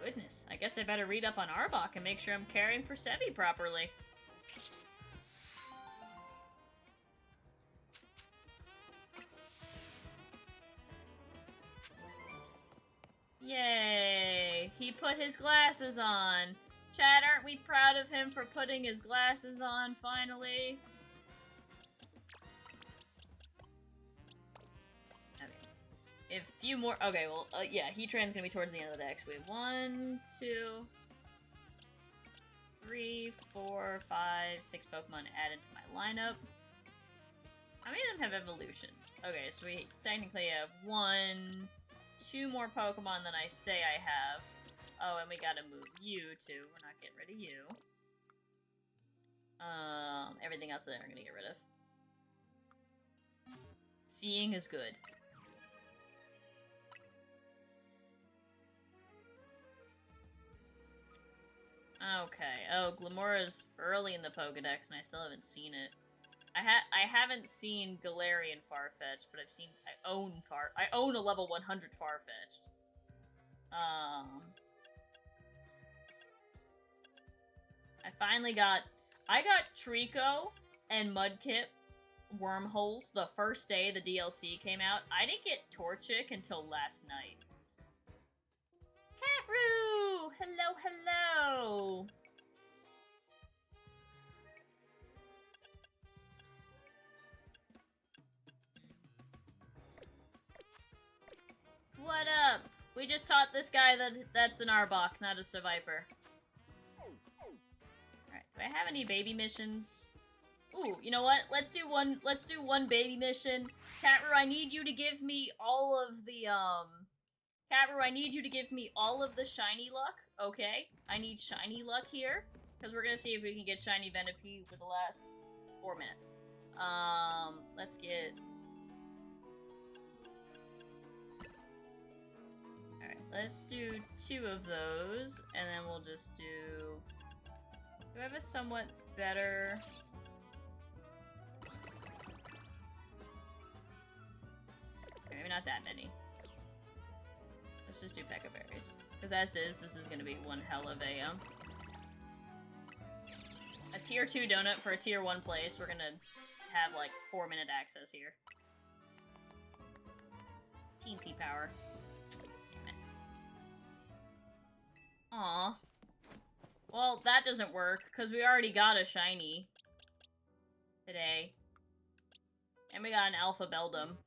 S1: Goodness, I guess I better read up on Arbok and make sure I'm caring for Sevi properly. Yay! He put his glasses on! Chad, aren't we proud of him for putting his glasses on, finally? Okay. If few more- okay, well, yeah, Heatran's gonna be towards the end of the deck. So we have 1, 2, 3, 4, 5, 6 Pokemon added to my lineup. How many of them have evolutions? Okay, so we technically have 1, 2 more Pokemon than I say I have. Oh, and we gotta move you too. We're not getting rid of you. Everything else that I'm gonna get rid of. Seeing is good. Okay. Oh, Glamoura's early in the Pokedex, and I still haven't seen it. I haven't seen Galarian Farfetch'd, but I own a level 100 Farfetch'd. I got Trico and Mudkip Wormholes the first day the DLC came out. I didn't get Torchic until last night. Catroo! Hello, hello! What up? We just taught this guy that's an Arbok, not a Survivor. Alright, do I have any baby missions? Ooh, you know what? Let's do one baby mission. Catru, I need you to give me all of the, Catru, I need you to give me all of the shiny luck, okay? I need shiny luck here, because we're gonna see if we can get shiny Venipede for the last 4 minutes. Let's get... Alright, let's do 2 of those, and then we'll just do... Do I have a somewhat better... Okay, maybe not that many. Let's just do Pekka Berries. Because as is, this is gonna be one hell of a tier 2 donut for a tier 1 place. We're gonna have, like, 4-minute access here. Teensy power. Aw. Well, that doesn't work, because we already got a shiny today. And we got an Alpha Beldum.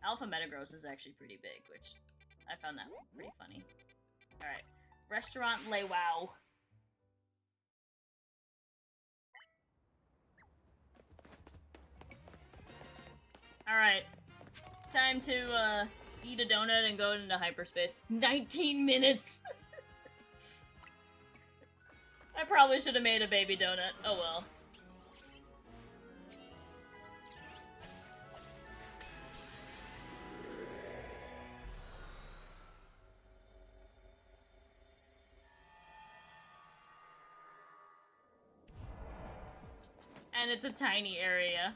S1: Alpha Metagross is actually pretty big, which I found that pretty funny. Alright. Restaurant Le Wow. Alright. Time to, eat a donut and go into hyperspace. 19 minutes! I probably should have made a baby donut. Oh well. And it's a tiny area.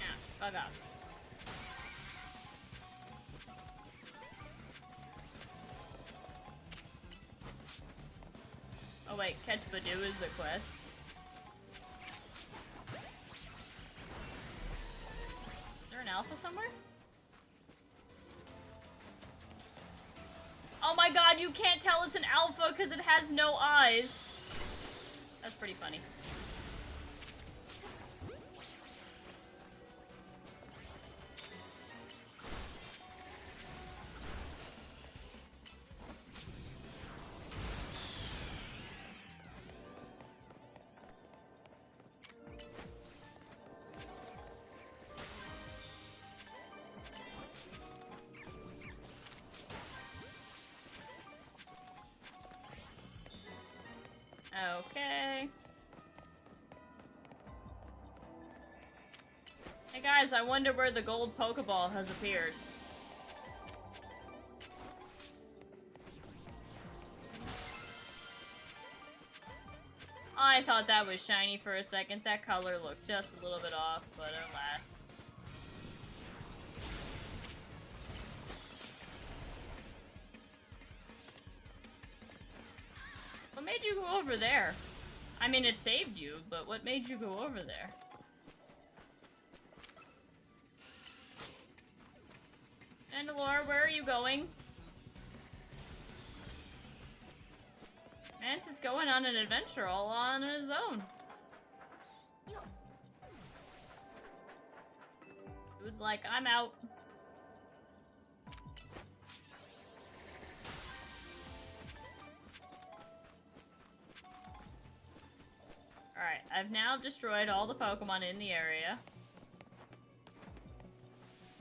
S1: Ah, fuck off. Oh wait, catch Badoo is a quest. alpha somewhere? Oh my god, you can't tell it's an alpha because it has no eyes. That's pretty funny. Okay. Hey guys, I wonder where the gold Pokeball has appeared. I thought that was shiny for a second. That color looked just a little bit off, but alas. What made you go over there? I mean, it saved you, but what made you go over there? Mandalore, where are you going? Mance is going on an adventure all on his own. Dude's like, I'm out. Alright, I've now destroyed all the Pokemon in the area.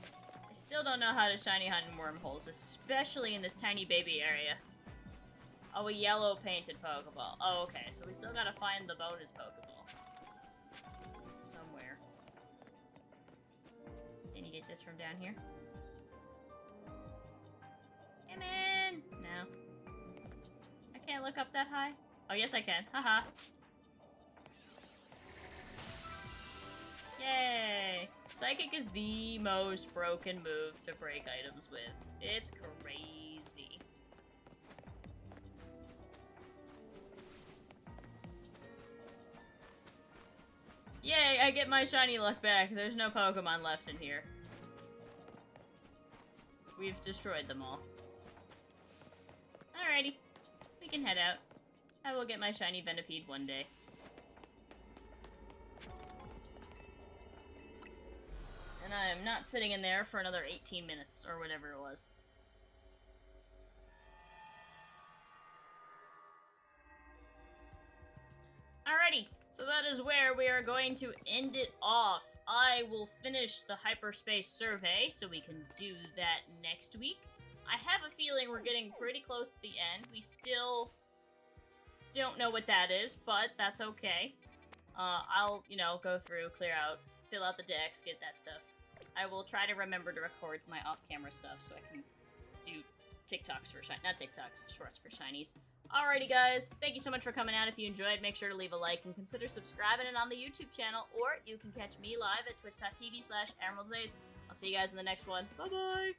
S1: I still don't know how to shiny hunt in wormholes, especially in this tiny baby area. Oh, a yellow painted Pokeball. Oh, okay, so we still gotta find the bonus Pokeball. Somewhere. Can you get this from down here? Come in! No. I can't look up that high? Oh, yes I can. Haha. Yay! Psychic is the most broken move to break items with. It's crazy. Yay, I get my shiny luck back. There's no Pokemon left in here. We've destroyed them all. Alrighty. We can head out. I will get my shiny Venipede one day. And I am not sitting in there for another 18 minutes, or whatever it was. Alrighty, so that is where we are going to end it off. I will finish the hyperspace survey, so we can do that next week. I have a feeling we're getting pretty close to the end. We still don't know what that is, but that's okay. I'll, you know, go through, clear out, fill out the decks, get that stuff. I will try to remember to record my off-camera stuff so I can do TikToks for not TikToks, shorts for shinies. Alrighty guys, thank you so much for coming out. If you enjoyed, make sure to leave a like and consider subscribing on the YouTube channel, or you can catch me live at twitch.tv/EmeraldSace. I'll see you guys in the next one. Bye-bye!